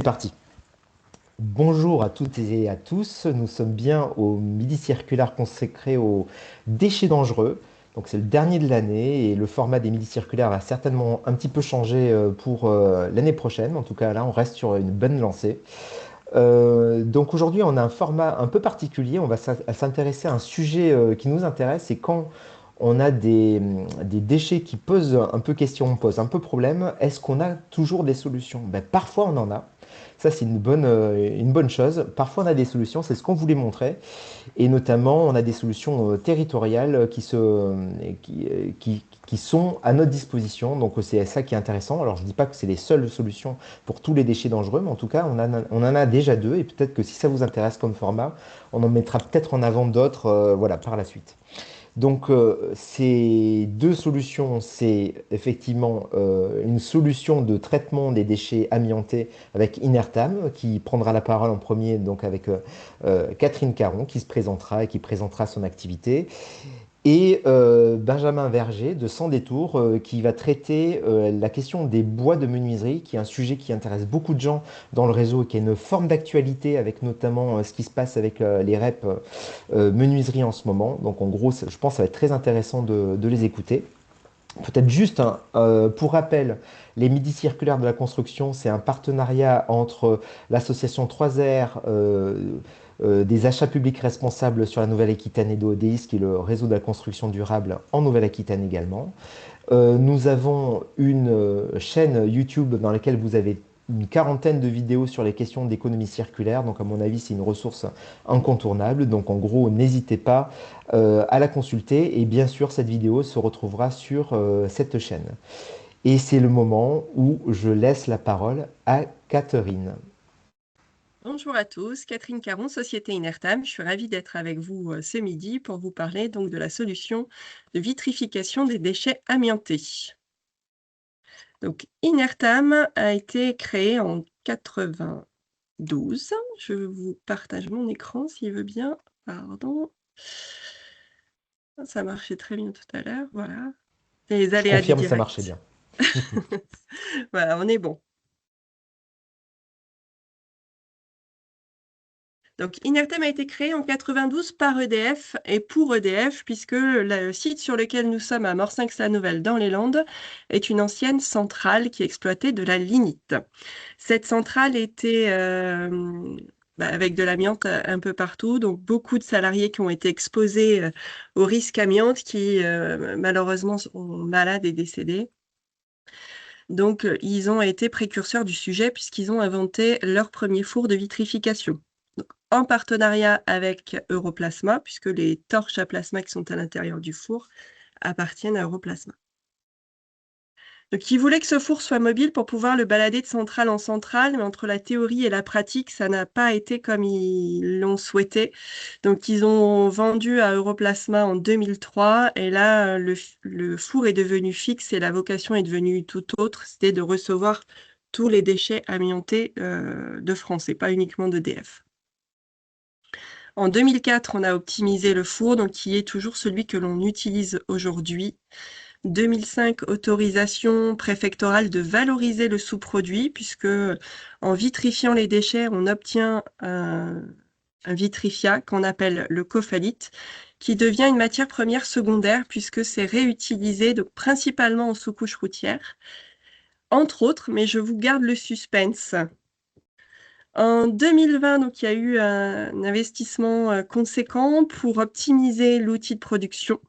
C'est parti. Bonjour à toutes et à tous. Nous sommes bien au midi circulaire consacré aux déchets dangereux. Donc c'est le dernier de l'année et le format des midis circulaires va certainement un petit peu changer pour l'année prochaine. En tout cas là, on reste sur une bonne lancée. Donc aujourd'hui, on a un format un peu particulier. On va s'intéresser à un sujet qui nous intéresse. C'est quand on a des déchets qui posent un peu question, posent un peu problème. Est-ce qu'on a toujours des solutions? Ben, parfois, on en a. Ça, c'est une bonne chose. Parfois, on a des solutions. C'est ce qu'on voulait montrer. Et notamment, on a des solutions territoriales qui sont à notre disposition. Donc, c'est ça qui est intéressant. Alors, je ne dis pas que c'est les seules solutions pour tous les déchets dangereux, mais en tout cas, on en a déjà deux. Et peut-être que si ça vous intéresse comme format, on en mettra peut-être en avant d'autres voilà, par la suite. Donc, ces deux solutions, c'est effectivement une solution de traitement des déchets amiantés avec Inertam, qui prendra la parole en premier, donc avec Catherine Caron, qui se présentera et qui présentera son activité, et Benjamin Verger de Sans Détour, qui va traiter la question des bois de menuiserie, qui est un sujet qui intéresse beaucoup de gens dans le réseau et qui est une forme d'actualité avec notamment ce qui se passe avec les REP menuiserie en ce moment. Donc en gros, je pense que ça va être très intéressant de les écouter. Peut-être juste pour rappel, les midis circulaires de la construction, c'est un partenariat entre l'association 3R, des achats publics responsables sur la Nouvelle-Aquitaine et d'ODIS, qui est le réseau de la construction durable en Nouvelle-Aquitaine également. Nous avons une chaîne YouTube dans laquelle vous avez une quarantaine de vidéos sur les questions d'économie circulaire. Donc, à mon avis, c'est une ressource incontournable. Donc, en gros, n'hésitez pas à la consulter. Et bien sûr, cette vidéo se retrouvera sur cette chaîne. Et c'est le moment où je laisse la parole à Catherine. Bonjour à tous, Catherine Caron, Société Inertam. Je suis ravie d'être avec vous ce midi pour vous parler donc de la solution de vitrification des déchets amiantés. Donc, Inertam a été créé en 92. Je vous partage mon écran s'il veut bien. Pardon. Ça marchait très bien tout à l'heure. Voilà. Les Je aléas du confirme, ça marchait direct. bien. Voilà, on est bon. Donc, Inertem a été créé en 92 par EDF et pour EDF, puisque le site sur lequel nous sommes à Morsinx-la-Nouvelle dans les Landes est une ancienne centrale qui exploitait de la lignite. Cette centrale était avec de l'amiante un peu partout, donc beaucoup de salariés qui ont été exposés au risque amiante qui malheureusement sont malades et décédés. Donc, ils ont été précurseurs du sujet puisqu'ils ont inventé leur premier four de vitrification. Donc, en partenariat avec Europlasma, puisque les torches à plasma qui sont à l'intérieur du four appartiennent à Europlasma. Donc, ils voulaient que ce four soit mobile pour pouvoir le balader de centrale en centrale, mais entre la théorie et la pratique, ça n'a pas été comme ils l'ont souhaité. Donc, ils ont vendu à Europlasma en 2003, et là, le four est devenu fixe et la vocation est devenue tout autre, c'était de recevoir tous les déchets amiantés de France, et pas uniquement d'EDF. En 2004, on a optimisé le four, donc qui est toujours celui que l'on utilise aujourd'hui. 2005, autorisation préfectorale de valoriser le sous-produit, puisque en vitrifiant les déchets, on obtient un vitrifiat qu'on appelle le cophalite, qui devient une matière première secondaire, puisque c'est réutilisé donc, principalement en sous-couche routière, entre autres, mais je vous garde le suspense. En 2020, donc, il y a eu un investissement conséquent pour optimiser l'outil de production.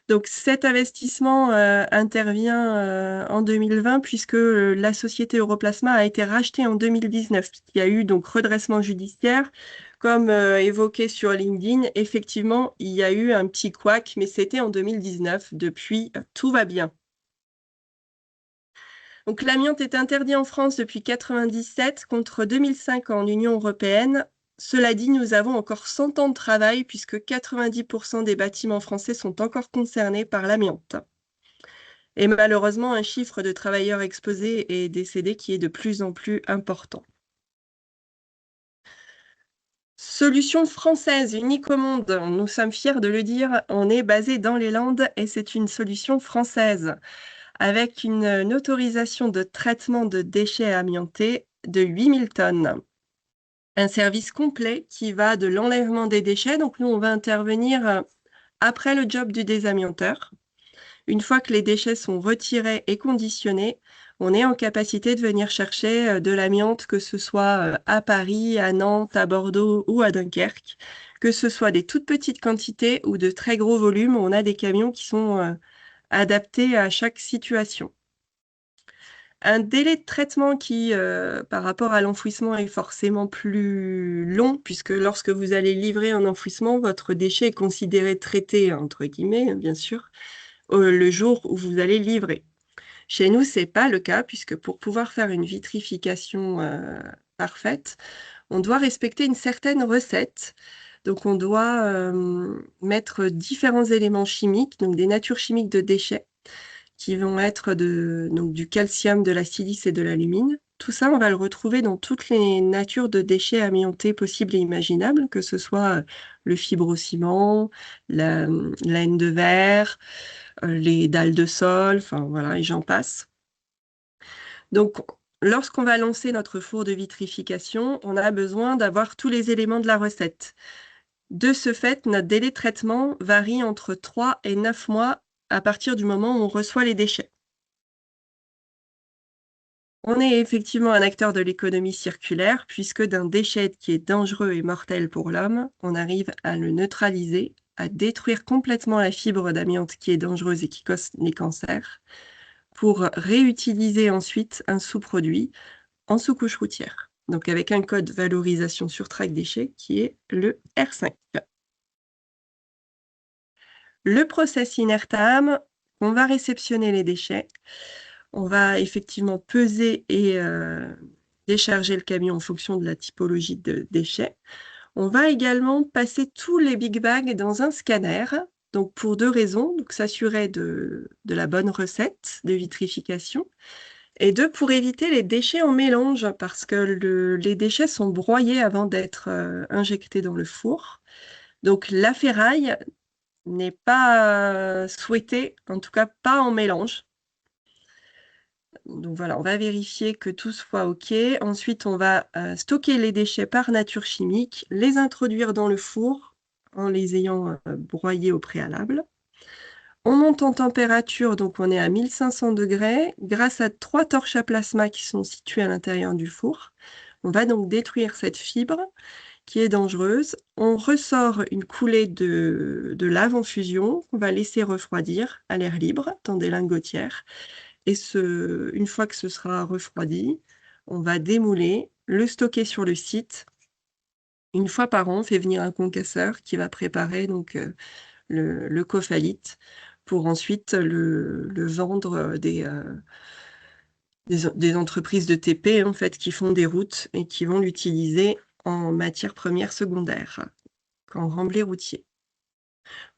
Donc cet investissement intervient en 2020 puisque la société Europlasma a été rachetée en 2019. Il y a eu donc redressement judiciaire. Comme évoqué sur LinkedIn, effectivement, il y a eu un petit couac, mais c'était en 2019. Depuis, tout va bien. Donc l'amiante est interdit en France depuis 1997 contre 2005 en Union européenne. Cela dit, nous avons encore 100 ans de travail puisque 90% des bâtiments français sont encore concernés par l'amiante. Et malheureusement, un chiffre de travailleurs exposés et décédés qui est de plus en plus important. Solution française, unique au monde, nous sommes fiers de le dire, on est basé dans les Landes et c'est une solution française avec une autorisation de traitement de déchets amiantés de 8000 tonnes. Un service complet qui va de l'enlèvement des déchets. Donc, nous, on va intervenir après le job du désamianteur. Une fois que les déchets sont retirés et conditionnés, on est en capacité de venir chercher de l'amiante, que ce soit à Paris, à Nantes, à Bordeaux ou à Dunkerque, que ce soit des toutes petites quantités ou de très gros volumes. On a des camions qui sont adaptés à chaque situation. Un délai de traitement qui, par rapport à l'enfouissement, est forcément plus long, puisque lorsque vous allez livrer un enfouissement, votre déchet est considéré traité, entre guillemets, bien sûr, le jour où vous allez livrer. Chez nous, c'est pas le cas, puisque pour pouvoir faire une vitrification parfaite, on doit respecter une certaine recette. Donc, on doit mettre différents éléments chimiques, donc des natures chimiques de déchets, qui vont être donc, du calcium, de la silice et de l'alumine. Tout ça, on va le retrouver dans toutes les natures de déchets amiantés possibles et imaginables, que ce soit le fibrociment, la laine de verre, les dalles de sol, enfin voilà, et j'en passe. Donc, lorsqu'on va lancer notre four de vitrification, on a besoin d'avoir tous les éléments de la recette. De ce fait, notre délai de traitement varie entre 3 et 9 mois à partir du moment où on reçoit les déchets. On est effectivement un acteur de l'économie circulaire, puisque d'un déchet qui est dangereux et mortel pour l'homme, on arrive à le neutraliser, à détruire complètement la fibre d'amiante qui est dangereuse et qui cause les cancers, pour réutiliser ensuite un sous-produit en sous-couche routière. Donc avec un code valorisation sur track déchets qui est le R5. Le process inertam, on va réceptionner les déchets. On va effectivement peser et décharger le camion en fonction de la typologie de déchets. On va également passer tous les big bags dans un scanner, donc pour deux raisons. Donc s'assurer de la bonne recette de vitrification et deux, pour éviter les déchets en mélange, parce que les déchets sont broyés avant d'être injectés dans le four. Donc la ferraille n'est pas souhaitée, en tout cas pas en mélange. Donc voilà, on va vérifier que tout soit OK. Ensuite, on va stocker les déchets par nature chimique, les introduire dans le four en les ayant broyés au préalable. On monte en température, donc on est à 1500 degrés, grâce à 3 torches à plasma qui sont situées à l'intérieur du four. On va donc détruire cette fibre qui est dangereuse. On ressort une coulée de lave en fusion qu'on va laisser refroidir à l'air libre dans des lingotières. Et une fois que ce sera refroidi, on va démouler, le stocker sur le site. Une fois par an, on fait venir un concasseur qui va préparer donc, le cophalite pour ensuite le vendre des entreprises de TP en fait, qui font des routes et qui vont l'utiliser en matière première secondaire, en remblai routier.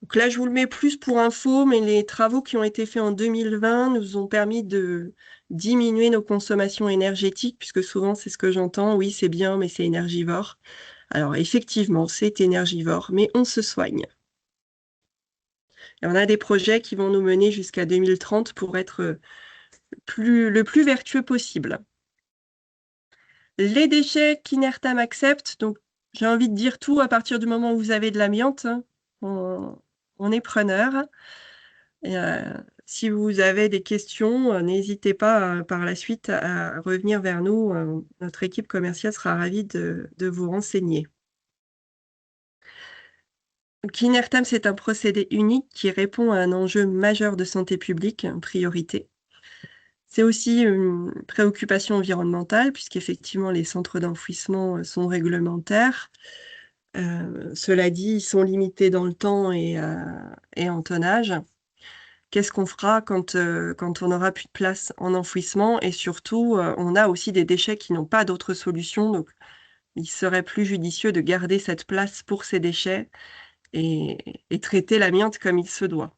Donc là, je vous le mets plus pour info, mais les travaux qui ont été faits en 2020 nous ont permis de diminuer nos consommations énergétiques, puisque souvent, c'est ce que j'entends, oui, c'est bien, mais c'est énergivore. Alors effectivement, c'est énergivore, mais on se soigne. Et on a des projets qui vont nous mener jusqu'à 2030 pour être le plus vertueux possible. Les déchets qu'Inertam accepte, donc j'ai envie de dire tout à partir du moment où vous avez de l'amiante, hein, on est preneur. Et, si vous avez des questions, n'hésitez pas par la suite à revenir vers nous. Notre équipe commerciale sera ravie de vous renseigner. L'Inertam, c'est un procédé unique qui répond à un enjeu majeur de santé publique, en priorité. C'est aussi une préoccupation environnementale, puisqu'effectivement, les centres d'enfouissement sont réglementaires. Cela dit, ils sont limités dans le temps et en tonnage. Qu'est-ce qu'on fera quand on n'aura plus de place en enfouissement? Et surtout, on a aussi des déchets qui n'ont pas d'autre solution. Donc, il serait plus judicieux de garder cette place pour ces déchets et traiter l'amiante comme il se doit.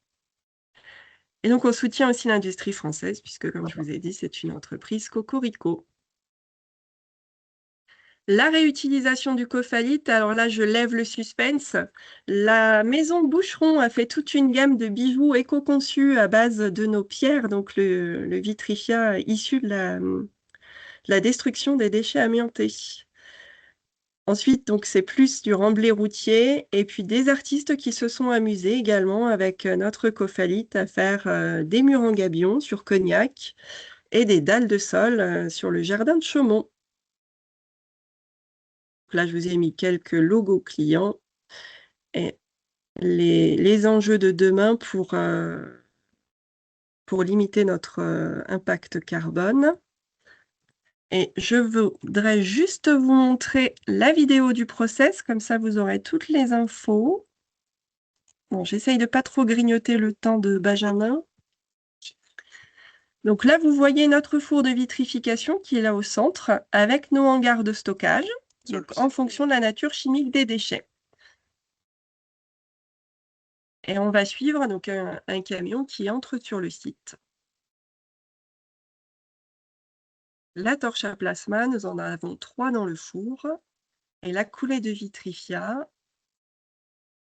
Et donc, on soutient aussi l'industrie française, puisque, comme je vous ai dit, c'est une entreprise cocorico. La réutilisation du cophalite, alors là, je lève le suspense. La maison Boucheron a fait toute une gamme de bijoux éco-conçus à base de nos pierres, donc le vitrifia issu de la destruction des déchets amiantés. Ensuite, donc, c'est plus du remblai routier et puis des artistes qui se sont amusés également avec notre cophalite à faire des murs en gabion sur Cognac et des dalles de sol sur le jardin de Chaumont. Là, je vous ai mis quelques logos clients et les enjeux de demain pour limiter notre impact carbone. Et je voudrais juste vous montrer la vidéo du process, comme ça vous aurez toutes les infos. Bon, j'essaye de pas trop grignoter le temps de Benjamin. Donc là, vous voyez notre four de vitrification qui est là au centre, avec nos hangars de stockage, donc en fonction de la nature chimique des déchets. Et on va suivre donc un camion qui entre sur le site. La torche à plasma, nous en avons 3 dans le four. Et la coulée de vitrifia,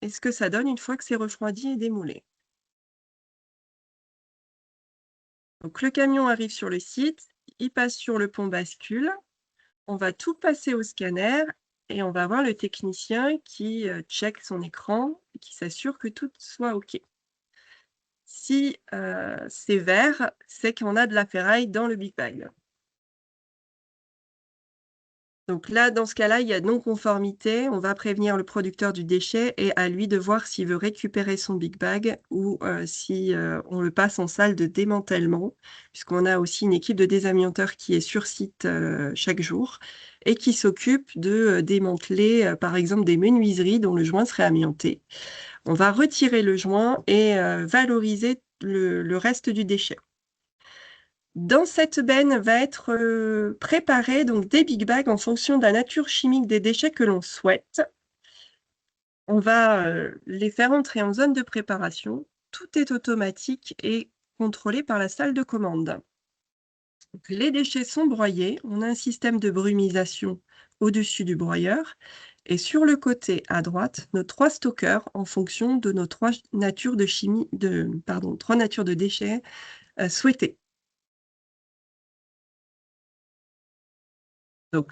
et ce que ça donne une fois que c'est refroidi et démoulé. Donc le camion arrive sur le site, il passe sur le pont bascule, on va tout passer au scanner et on va voir le technicien qui check son écran et qui s'assure que tout soit OK. Si c'est vert, c'est qu'on a de la ferraille dans le Big Bag. Donc là, dans ce cas-là, il y a non-conformité. On va prévenir le producteur du déchet et à lui de voir s'il veut récupérer son Big Bag ou si on le passe en salle de démantèlement, puisqu'on a aussi une équipe de désamianteurs qui est sur site chaque jour et qui s'occupe de démanteler, par exemple, des menuiseries dont le joint serait amianté. On va retirer le joint et valoriser le reste du déchet. Dans cette benne va être préparé donc des Big Bags en fonction de la nature chimique des déchets que l'on souhaite. On va les faire entrer en zone de préparation. Tout est automatique et contrôlé par la salle de commande. Donc, les déchets sont broyés. On a un système de brumisation au-dessus du broyeur. Et sur le côté à droite, nos 3 stockers en fonction de nos 3 natures de 3 natures de déchets souhaitées. Donc,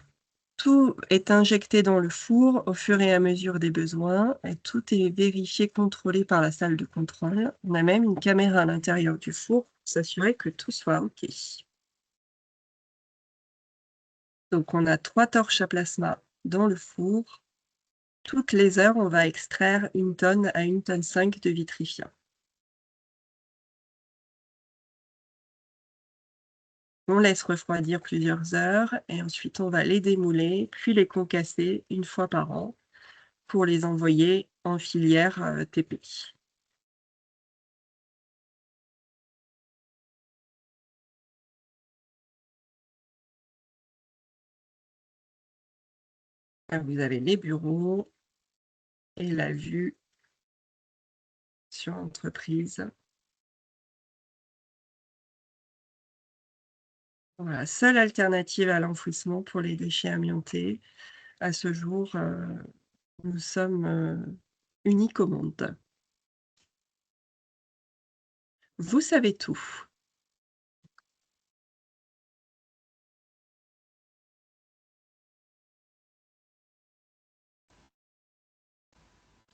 tout est injecté dans le four au fur et à mesure des besoins et tout est vérifié, contrôlé par la salle de contrôle. On a même une caméra à l'intérieur du four pour s'assurer que tout soit OK. Donc, on a 3 torches à plasma dans le four. Toutes les heures, on va extraire 1 tonne à 1,5 tonne de vitrifiant. On laisse refroidir plusieurs heures et ensuite on va les démouler, puis les concasser 1 fois par an pour les envoyer en filière TP. Là, vous avez les bureaux et la vue sur l'entreprise. Voilà, seule alternative à l'enfouissement pour les déchets amiantés. À ce jour, nous sommes uniques au monde. Vous savez tout.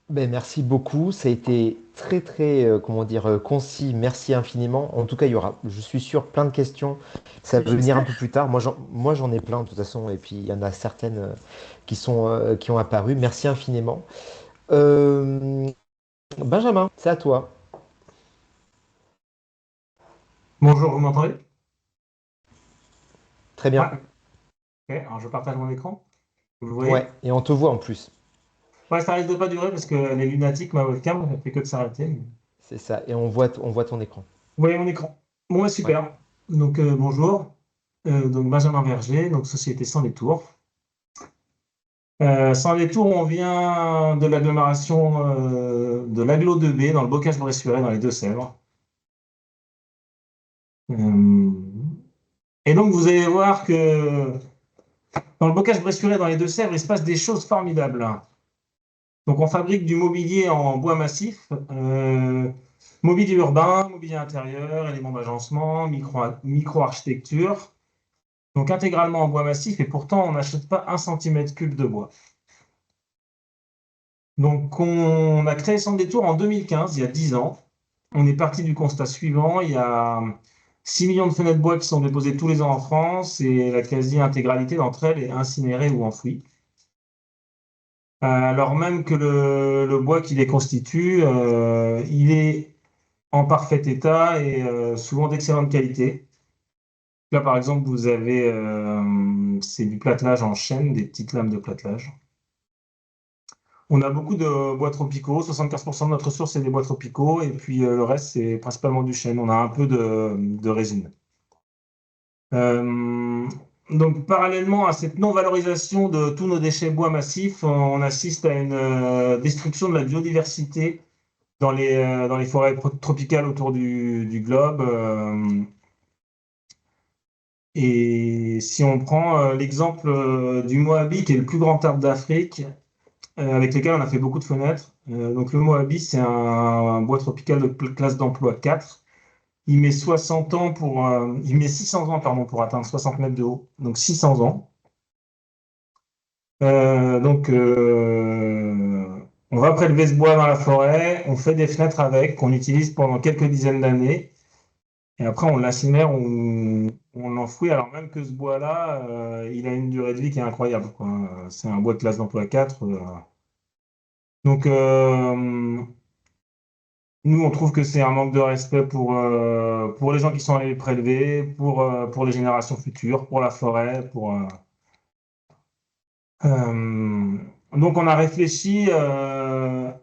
Ben, merci beaucoup. Ça a été très, très, comment dire, concis. Merci infiniment. En tout cas, il y aura, je suis sûr, plein de questions. Ça va venir un peu J'espère. plus tard. Moi, j'en ai plein de toute façon. Et puis, il y en a certaines qui ont apparu. Merci infiniment. Euh, Benjamin, c'est à toi. Bonjour, vous m'entendez? Très Ouais. bien. Ok, alors je partage mon écran. Vous le voyez? Ouais, et on te voit en plus. Ouais, ça risque de pas durer parce que les lunatiques, ma webcam, elle fait que de s'arrêter. C'est ça. Et on voit ton écran. Vous voyez mon écran? Bon, ouais, Ouais. super. Donc, bonjour. Donc, Benjamin Verger, donc Société Sans Détour. Sans Détour, on vient de l'agglomération de l'Agglo 2B, dans le Bocage-Bressuret, dans les Deux-Sèvres. Euh, et donc, vous allez voir que dans le Bocage-Bressuret, dans les Deux-Sèvres, il se passe des choses formidables. Donc, on fabrique du mobilier en bois massif, mobilier urbain, mobilier intérieur, éléments d'agencement, micro-architecture. Donc intégralement en bois massif, et pourtant on n'achète pas 1 cm3 de bois. Donc on a créé Sans Détour en 2015, il y a 10 ans. On est parti du constat suivant, il y a 6 millions de fenêtres bois qui sont déposées tous les ans en France, et la quasi-intégralité d'entre elles est incinérée ou enfouie. Alors même que le bois qui les constitue, il est en parfait état et souvent d'excellente qualité. Là, par exemple, vous avez, c'est du platelage en chêne, des petites lames de platelage. On a beaucoup de bois tropicaux, 75% de notre source, c'est des bois tropicaux, et puis le reste, c'est principalement du chêne. On a un peu de résine. Donc, parallèlement à cette non-valorisation de tous nos déchets bois massifs, on assiste à une destruction de la biodiversité dans les forêts tropicales autour du globe. Et si on prend l'exemple du Moabi, qui est le plus grand arbre d'Afrique, avec lequel on a fait beaucoup de fenêtres. Donc le Moabi, c'est un bois tropical de classe d'emploi 4. Il met 600 ans pardon, pour atteindre 60 mètres de haut, donc 600 ans. On va prélever ce bois dans la forêt, on fait des fenêtres avec, qu'on utilise pendant quelques dizaines d'années, et après on l'incinère, on l'enfouit, alors même que ce bois-là, il a une durée de vie qui est incroyable, quoi. C'est un bois de classe d'emploi 4. Donc, nous, on trouve que c'est un manque de respect pour les gens qui sont allés le prélever, pour les générations futures, pour la forêt, donc, on a réfléchi à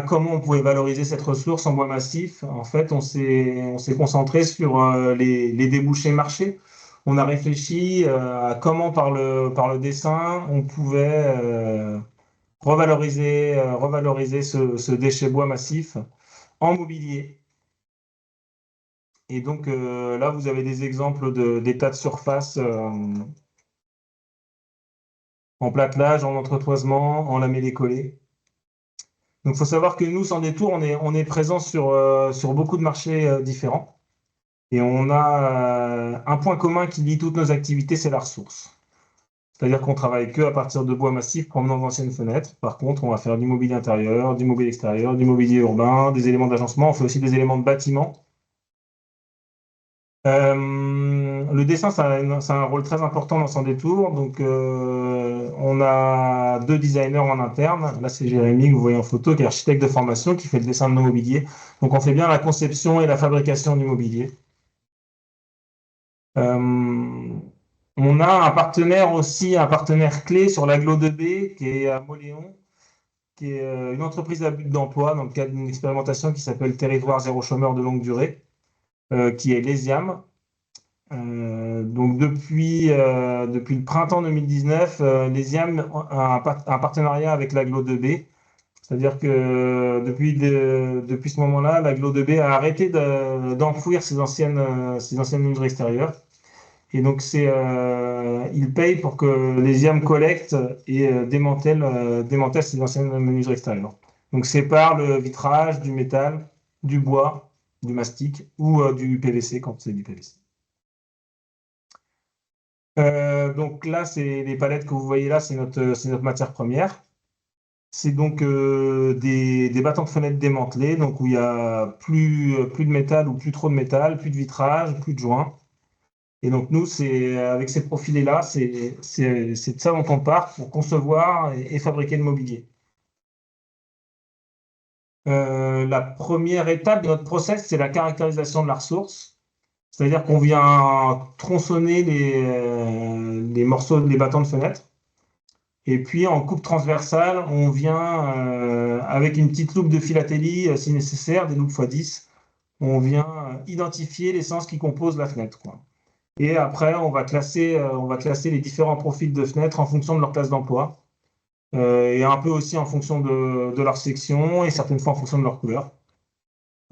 comment on pouvait valoriser cette ressource en bois massif. En fait, on s'est concentré sur les débouchés marchés. On a réfléchi à comment, par le dessin, on pouvait revaloriser ce déchet bois massif en mobilier. Et donc là, vous avez des exemples d'états de surface en platelage, en entretoisement, en lamellé-collé. Donc, il faut savoir que nous, Sans Détour, on est présent sur beaucoup de marchés différents. Et on a un point commun qui lie toutes nos activités, c'est la ressource. C'est-à-dire qu'on travaille que à partir de bois massif provenant d'anciennes fenêtres. Par contre, on va faire du mobilier intérieur, du mobilier extérieur, du mobilier urbain, des éléments d'agencement. On fait aussi des éléments de bâtiment. Le dessin, ça a un rôle très important dans Sans Détour. Donc, on a 2 designers en interne. Là, c'est Jérémy, que vous voyez en photo, qui est architecte de formation, qui fait le dessin de nos mobiliers. Donc, on fait bien la conception et la fabrication du mobilier. On a un partenaire aussi, un partenaire clé sur l'Agglo 2B, qui est à Moléon, qui est une entreprise à but d'emploi dans le cadre d'une expérimentation qui s'appelle Territoire zéro chômeur de longue durée, qui est l'ESIAM. Donc depuis le printemps 2019, l'ESIAM a un partenariat avec l'Agglo 2B. C'est-à-dire que depuis ce moment-là, l'Agglo 2B a arrêté d'enfouir ses anciennes menuiseries extérieures. Et donc, il paye pour que l'ESIAM collecte et démantèle ces anciennes menuiseries extérieures. Donc, sépare le vitrage du métal, du bois, du mastic ou du PVC quand c'est du PVC. Donc là, c'est les palettes que vous voyez là, c'est notre matière première. C'est donc des battants de fenêtres démantelés, donc où il n'y a plus de métal ou plus trop de métal, plus de vitrage, plus de joints. Et donc nous, avec ces profilés-là, c'est de ça dont on part pour concevoir et fabriquer le mobilier. La première étape de notre process, c'est la caractérisation de la ressource. C'est-à-dire qu'on vient tronçonner les morceaux, les battants de fenêtre. Et puis, en coupe transversale, on vient, avec une petite loupe de philatélie, si nécessaire, des loupes x10, on vient identifier l'essence qui compose la fenêtre, quoi. Et après, on va classer les différents profils de fenêtres en fonction de leur place d'emploi, et un peu aussi en fonction de leur section, et certaines fois en fonction de leur couleur.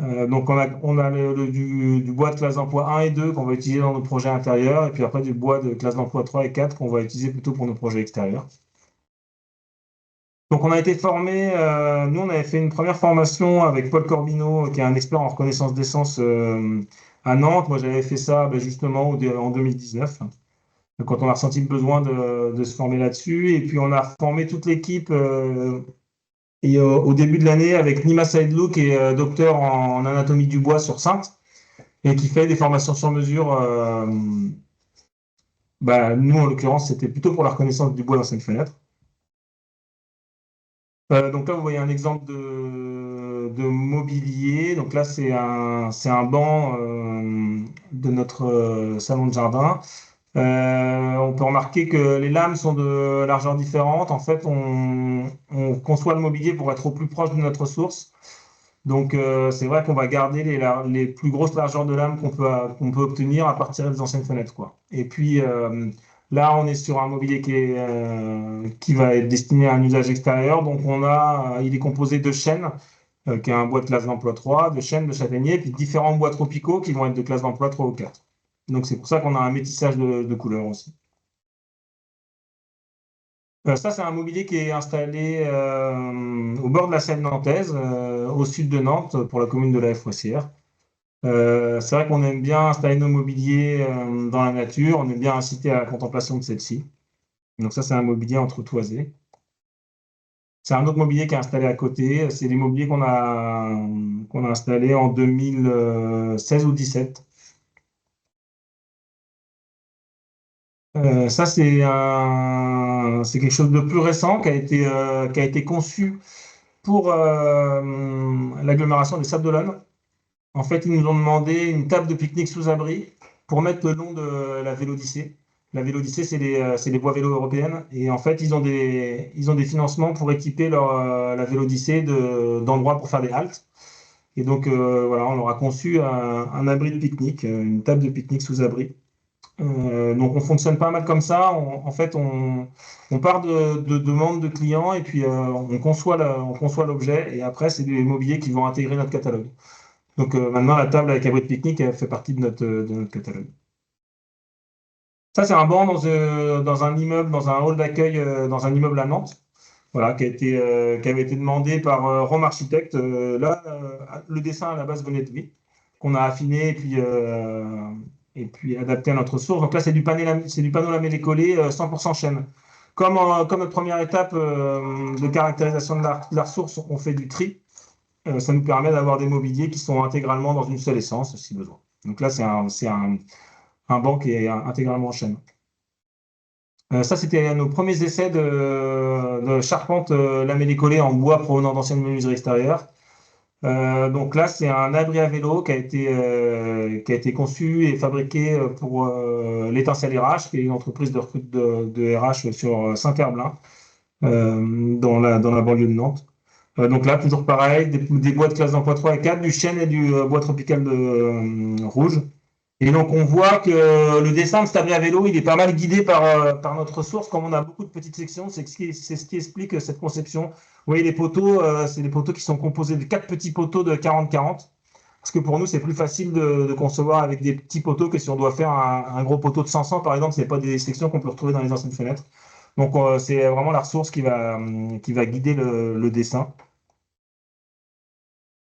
Donc, on a du bois de classe d'emploi 1 et 2 qu'on va utiliser dans nos projets intérieurs, et puis après du bois de classe d'emploi 3 et 4 qu'on va utiliser plutôt pour nos projets extérieurs. Donc, on a été formés, nous, on avait fait une première formation avec Paul Corbineau, qui est un expert en reconnaissance d'essence à Nantes. Moi, j'avais fait ça justement en 2019. quand on a ressenti le besoin de se former là-dessus. Et puis, on a formé toute l'équipe au début de l'année avec Nima Saïdlou, qui est docteur en anatomie du bois sur Saintes et qui fait des formations sur mesure. Nous, en l'occurrence, c'était plutôt pour la reconnaissance du bois dans cette fenêtre. Donc là, vous voyez un exemple de mobilier. Donc là, c'est un banc de notre salon de jardin. On peut remarquer que les lames sont de largeur différente. En fait, on conçoit le mobilier pour être au plus proche de notre source. Donc, c'est vrai qu'on va garder les plus grosses largeurs de lames qu'on peut obtenir à partir des anciennes fenêtres, quoi. Et puis, là, on est sur un mobilier qui va être destiné à un usage extérieur. Donc, il est composé de chêne, qui est un bois de classe d'emploi 3, de chêne, de châtaignier, puis différents bois tropicaux qui vont être de classe d'emploi 3 ou 4. Donc, c'est pour ça qu'on a un métissage de couleurs aussi. Ça, c'est un mobilier qui est installé au bord de la Seine nantaise, au sud de Nantes, pour la commune de la Fouassière. C'est vrai qu'on aime bien installer nos mobiliers dans la nature, on aime bien inciter à la contemplation de celle-ci. Donc ça, c'est un mobilier entretoisé. C'est un autre mobilier qui est installé à côté. C'est des mobiliers qu'on a installés en 2016 ou 2017. Ça, c'est quelque chose de plus récent qui a été conçu pour l'agglomération des Sables d'Olonne. En fait, ils nous ont demandé une table de pique-nique sous abri pour mettre le long de la Vélodyssée. La Vélodyssée, c'est les voies vélo européennes. Et en fait, ils ont des financements pour équiper la Vélodyssée d'endroits pour faire des haltes. Et donc, voilà, on leur a conçu un abri de pique-nique, une table de pique-nique sous abri. Donc, on fonctionne pas mal comme ça. En fait, on part de demandes de clients et puis on conçoit l'objet. Et après, c'est des mobiliers qui vont intégrer notre catalogue. Donc maintenant, la table avec abri de pique-nique, elle fait partie de notre catalogue. Ça, c'est un banc dans un immeuble, dans un hall d'accueil, dans un immeuble à Nantes, voilà, qui avait été demandé par Rome Architecte. Là, le dessin à la base venait de lui, qu'on a affiné et puis adapté à notre source. Donc là, c'est du panneau lamellé-collé 100% chêne. Comme notre première étape de caractérisation de la ressource, on fait du tri. Ça nous permet d'avoir des mobiliers qui sont intégralement dans une seule essence, si besoin. Donc là, c'est un banc qui est intégralement en chêne. Ça, c'était nos premiers essais de charpente lamellé-collé en bois provenant d'anciennes menuiseries extérieures. Donc là, c'est un abri à vélo qui a été conçu et fabriqué pour l'Étincelle RH, qui est une entreprise de RH sur Saint-Herblain, dans la banlieue de Nantes. Donc là, toujours pareil, des bois de classe d'emploi 3 et 4, du chêne et du bois tropical de rouge. Et donc, on voit que le dessin de cet abri à vélo, il est pas mal guidé par notre source. Comme on a beaucoup de petites sections, c'est ce qui explique cette conception. Vous voyez, les poteaux, c'est des poteaux qui sont composés de 4 petits poteaux de 40-40. Parce que pour nous, c'est plus facile de concevoir avec des petits poteaux que si on doit faire un gros poteau de 100, par exemple. Ce n'est pas des sections qu'on peut retrouver dans les anciennes fenêtres. Donc, c'est vraiment la ressource qui va guider le dessin.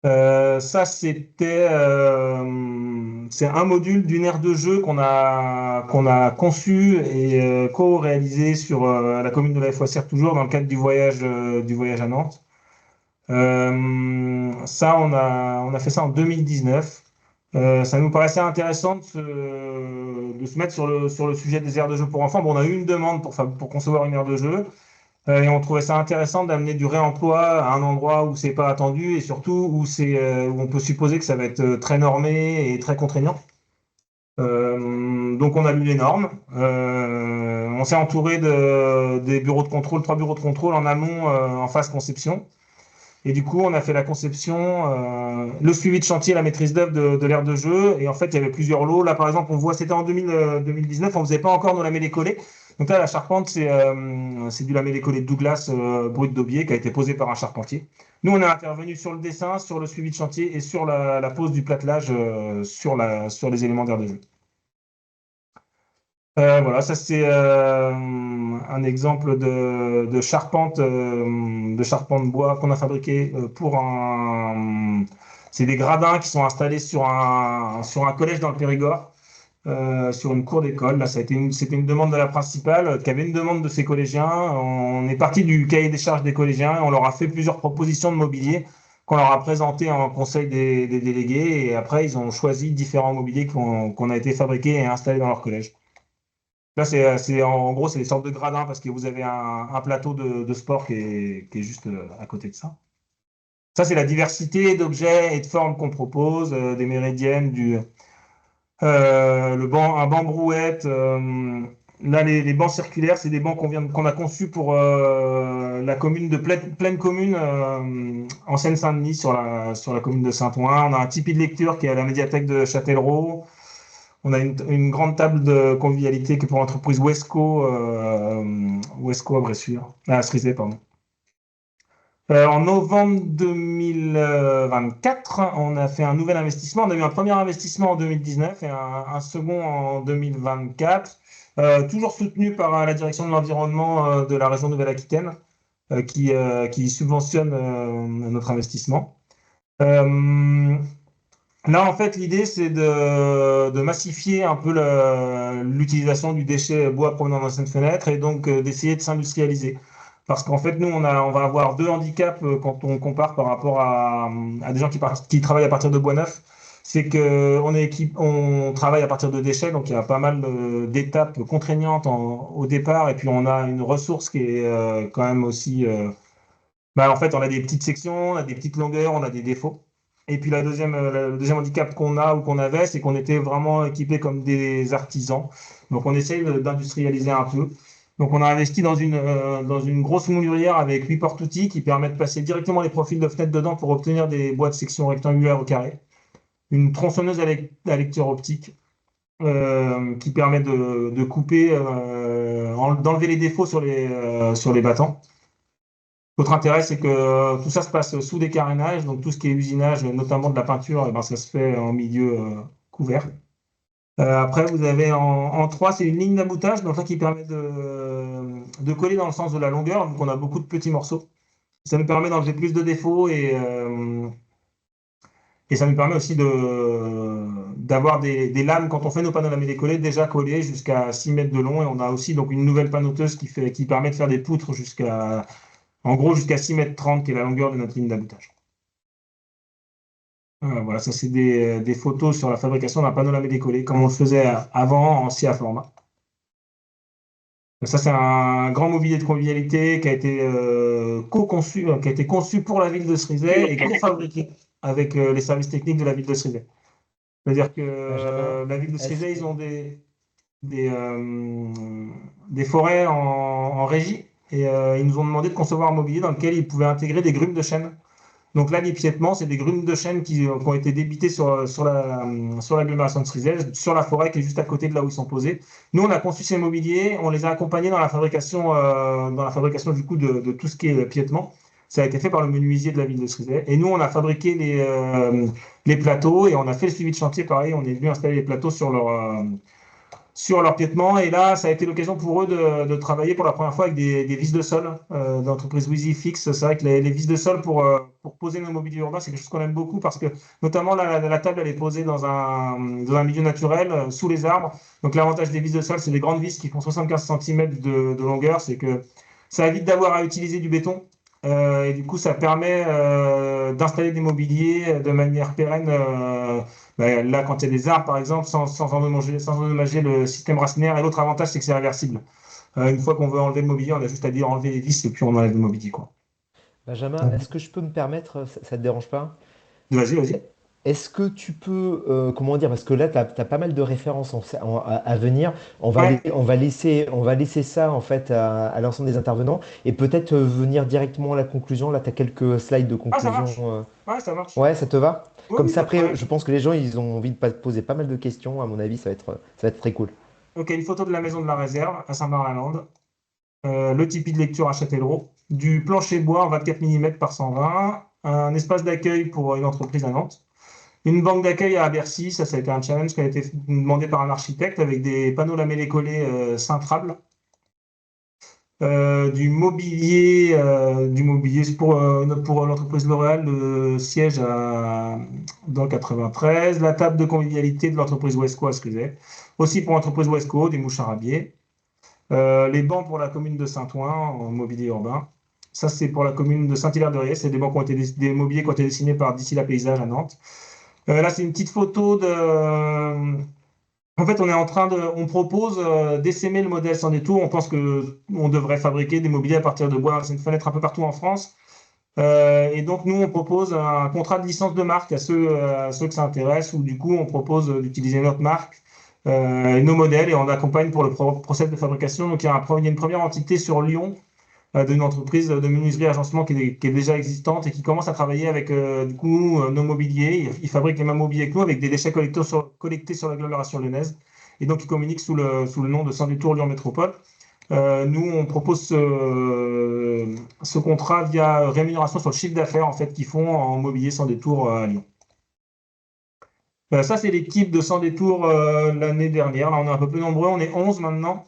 Ça, c'est un module d'une aire de jeu qu'on a conçu et co-réalisé sur la commune de la Fouassière, toujours dans le cadre du voyage à Nantes. Ça, on a fait ça en 2019. Ça nous paraissait intéressant de se mettre sur le sujet des aires de jeu pour enfants. Bon, on a eu une demande pour concevoir une aire de jeu. Et on trouvait ça intéressant d'amener du réemploi à un endroit où c'est pas attendu et surtout où on peut supposer que ça va être très normé et très contraignant. Donc on a lu les normes. On s'est entouré des bureaux de contrôle, 3 bureaux de contrôle en amont, en phase conception. Et du coup, on a fait la conception, le suivi de chantier, la maîtrise d'œuvre de l'aire de jeu. Et en fait, il y avait plusieurs lots. Là, par exemple, on voit, c'était en 2019, on faisait pas encore nos lamellés-collés. Donc là, la charpente, c'est du lamellé-collé de Douglas brut d'Aubier qui a été posé par un charpentier. Nous, on est intervenu sur le dessin, sur le suivi de chantier et sur la pose du platelage sur les éléments d'aire de jeu. Voilà, ça c'est un exemple de charpente bois qu'on a fabriqué pour c'est des gradins qui sont installés sur un collège dans le Périgord. sur une cour d'école. Là, c'était une demande de la principale qui avait une demande de ses collégiens. On est parti du cahier des charges des collégiens et on leur a fait plusieurs propositions de mobilier qu'on leur a présenté en conseil des délégués. Et après, ils ont choisi différents mobiliers qu'on a été fabriqués et installés dans leur collège. Là, en gros, c'est des sortes de gradins parce que vous avez un plateau de sport qui est juste à côté de ça. Ça, c'est la diversité d'objets et de formes qu'on propose, des méridiennes, un banc brouette. Là, les bancs circulaires, c'est des bancs qu'on a conçus pour la commune de Pleine Commune en Seine-Saint-Denis, sur la commune de Saint-Ouen. On a un tipi de lecture qui est à la médiathèque de Châtellerault. On a une grande table de convivialité qui est pour l'entreprise Wesco à Bressuire, à Cerizay, pardon. En novembre 2024, on a fait un nouvel investissement. On a eu un premier investissement en 2019 et un second en 2024, toujours soutenu par la direction de l'environnement de la région Nouvelle-Aquitaine, qui subventionne notre investissement. Là, en fait, l'idée, c'est de massifier un peu l'utilisation du déchet bois provenant d'anciennes fenêtres et donc d'essayer de s'industrialiser. Parce qu'en fait, nous, on va avoir deux handicaps quand on compare par rapport à des gens qui travaillent à partir de bois neuf. C'est on travaille à partir de déchets, donc il y a pas mal d'étapes contraignantes au départ, et puis on a une ressource qui est quand même aussi... en fait, on a des petites sections, on a des petites longueurs, on a des défauts. Et puis le deuxième handicap qu'on a ou qu'on avait, c'est qu'on était vraiment équipés comme des artisans. Donc on essaye d'industrialiser un peu. Donc on a investi dans une grosse moulurière avec 8 porte-outils qui permettent de passer directement les profils de fenêtres dedans pour obtenir des bois de section rectangulaire au carré. Une tronçonneuse à lecture optique qui permet de couper, d'enlever les défauts sur les battants. L'autre intérêt, c'est que tout ça se passe sous des carénages, donc tout ce qui est usinage, notamment de la peinture, ça se fait en milieu couvert. Après, vous avez en 3, c'est une ligne d'aboutage, donc là qui permet de coller dans le sens de la longueur, vu qu'on a beaucoup de petits morceaux. Ça nous permet d'enlever plus de défauts et ça nous permet aussi d'avoir des lames, quand on fait nos panneaux lamés décollés, déjà collés jusqu'à 6 mètres de long. Et on a aussi donc une nouvelle panneauteuse qui permet de faire des poutres en gros, jusqu'à 6,30 m, qui est la longueur de notre ligne d'aboutage. Voilà, ça c'est des photos sur la fabrication d'un panneau lamé décollé, comme on le faisait avant en SIA format. Ça, c'est un grand mobilier de convivialité qui a été co-conçu, qui a été conçu pour la ville de Cerizay et co-fabriqué avec les services techniques de la ville de Cerizay. C'est-à-dire que la ville de Cerizay, ils ont des forêts en régie. Et ils nous ont demandé de concevoir un mobilier dans lequel ils pouvaient intégrer des grumes de chêne. Donc là, l'épiètement, c'est des grumes de chêne qui ont été débitées sur l'agglomération de Cerizay, sur la forêt qui est juste à côté de là où ils sont posés. Nous, on a conçu ces mobiliers, on les a accompagnés dans la fabrication du coup de tout ce qui est piétement. Ça a été fait par le menuisier de la ville de Cerizay. Et nous, on a fabriqué les plateaux et on a fait le suivi de chantier. Pareil, on est venu installer les plateaux sur leur piétement. Et là, ça a été l'occasion pour eux de travailler pour la première fois avec des vis de sol d'entreprise WheezyFix. C'est vrai que les vis de sol pour poser nos mobiliers urbains, c'est quelque chose qu'on aime beaucoup parce que notamment la table, elle est posée dans un milieu naturel, sous les arbres. Donc l'avantage des vis de sol, c'est des grandes vis qui font 75 cm de longueur. C'est que ça évite d'avoir à utiliser du béton. Et du coup, ça permet d'installer des mobiliers de manière pérenne. Là, quand il y a des arbres, par exemple, sans endommager le système racinaire. Et l'autre avantage, c'est que c'est réversible. Une fois qu'on veut enlever le mobilier, on a juste à dire enlever les vis et puis on enlève le mobilier, quoi. Benjamin, est-ce que je peux me permettre, ça ne te dérange pas? Vas-y, vas-y. Est-ce que tu peux, comment dire, parce que là, tu as pas mal de références à venir. Ouais. On va laisser ça en fait à l'ensemble des intervenants et peut-être venir directement à la conclusion. Là, tu as quelques slides de Ah, ça conclusion. marche. Ouais, ça marche. Ouais, ça te va? Oui, Comme oui, ça, pas de après, problème. je pense que les gens, ils ont envie de poser pas mal de questions. À mon avis, ça va être très cool. Ok, une photo de la maison de la réserve à Saint-Marc-la-Lande. Le tipi de lecture à Châtellerault. Du plancher bois en 24 mm par 120. Un espace d'accueil pour une entreprise à Nantes. Une banque d'accueil à Bercy, ça a été un challenge qui a été demandé par un architecte avec des panneaux lamellés collés cintrables. du mobilier pour l'entreprise L'Oréal, le siège dans le 93, la table de convivialité de l'entreprise Wesco, excusez. Aussi pour l'entreprise Wesco, des mouches arabiées. Les bancs pour la commune de Saint-Ouen en mobilier urbain. Ça, c'est pour la commune de Saint-Hilaire-de-Riez. C'est des bancs qui ont été des mobiliers qui ont été dessinés par D'ici la Paysage à Nantes. Là, c'est une petite photo de. En fait, on propose d'essaimer le modèle sans détour. On pense que on devrait fabriquer des mobiliers à partir de bois. C'est une fenêtre un peu partout en France. Et donc, nous, on propose un contrat de licence de marque à ceux que ça intéresse, où du coup, on propose d'utiliser notre marque et nos modèles et on accompagne pour le process de fabrication. Donc, il y a une première entité sur Lyon d'une entreprise de menuiserie agencement qui est déjà existante et qui commence à travailler avec du coup nos mobiliers. Ils fabriquent les mêmes mobiliers que nous avec des déchets collectés sur l'agglomération lyonnaise. Et donc, ils communiquent sous le nom de Sans Détour Lyon Métropole. Nous, on propose ce contrat via rémunération sur le chiffre d'affaires en fait, qu'ils font en mobilier sans détour à Lyon. Ça, c'est l'équipe de Sans Détour l'année dernière. Là, on est un peu plus nombreux. On est 11 maintenant.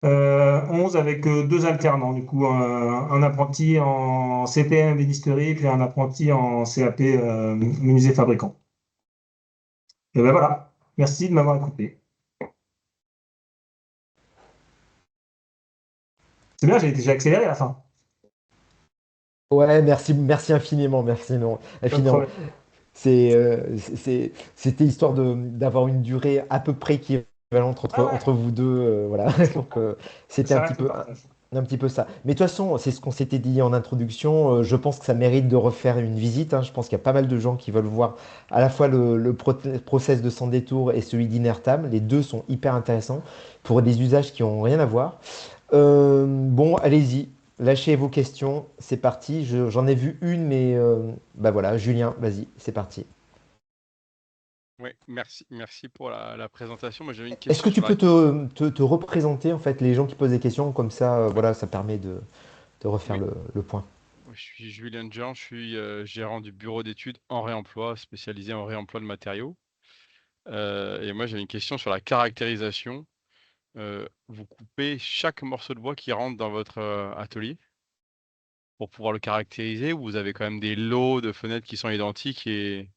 11 avec deux alternants, du coup, un apprenti en CPM bénisterie, puis un apprenti en CAP menuisier fabricant. Et ben voilà, merci de m'avoir écouté. C'est bien, j'ai accéléré à la fin. Ouais, merci infiniment, infiniment. C'était histoire d'avoir une durée à peu près équivalente Ah ouais, entre vous deux, voilà. Donc c'était ça reste le partage. un petit peu ça. Mais de toute façon, c'est ce qu'on s'était dit en introduction. Je pense que ça mérite de refaire une visite, hein. Je pense qu'il y a pas mal de gens qui veulent voir à la fois process de Sans Détour et celui d'Inertam. Les deux sont hyper intéressants pour des usages qui n'ont rien à voir. Bon, allez-y. Lâchez vos questions, c'est parti. J'en ai vu une, mais bah voilà, Julien, vas-y, c'est parti. Oui, merci pour la présentation. Moi, j'avais une Est-ce question que tu sur la. peux te représenter, en fait, les gens qui posent des questions, comme ça, Ouais, voilà, ça permet de refaire oui. le point. Je suis Julien Jean, je suis gérant du bureau d'études en réemploi, spécialisé en réemploi de matériaux. Et moi, j'avais une question sur la caractérisation. Vous coupez chaque morceau de bois qui rentre dans votre atelier pour pouvoir le caractériser, ou vous avez quand même des lots de fenêtres qui sont identiques et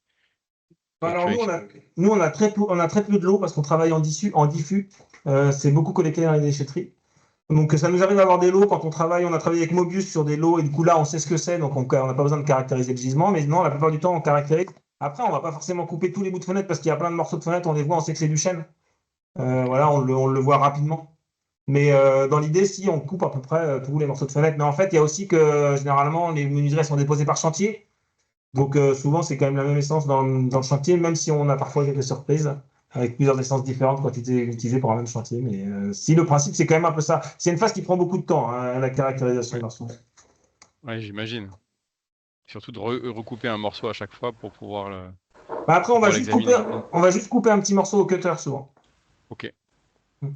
que Alors tu as nous, on a très peu de l'eau parce qu'on travaille en diffus. C'est beaucoup collecté dans les déchetteries. Donc ça nous arrive d'avoir des lots quand on travaille. On a travaillé avec Mobius sur des lots et du coup là, on sait ce que c'est. Donc on n'a pas besoin de caractériser le gisement. Mais non, la plupart du temps, on caractérise. Après, on va pas forcément couper tous les bouts de fenêtre parce qu'il y a plein de morceaux de fenêtre. On les voit, on sait que c'est du chêne. OK. Voilà, on le voit rapidement. Mais dans l'idée, si on coupe à peu près tous les morceaux de fenêtre. Mais en fait, il y a aussi que généralement, les menuiseries sont déposées par chantier. Donc souvent, c'est quand même la même essence dans le chantier, même si on a parfois quelques surprises avec plusieurs essences différentes quand il est utilisé pour un même chantier. Mais si le principe, c'est quand même un peu ça. C'est une phase qui prend beaucoup de temps, hein, la caractérisation Ouais, d'un son. ouais, j'imagine. Surtout de recouper un morceau à chaque fois Bah, après, pour pouvoir l'examiner. on va juste couper un petit morceau au cutter souvent. OK. Pour faire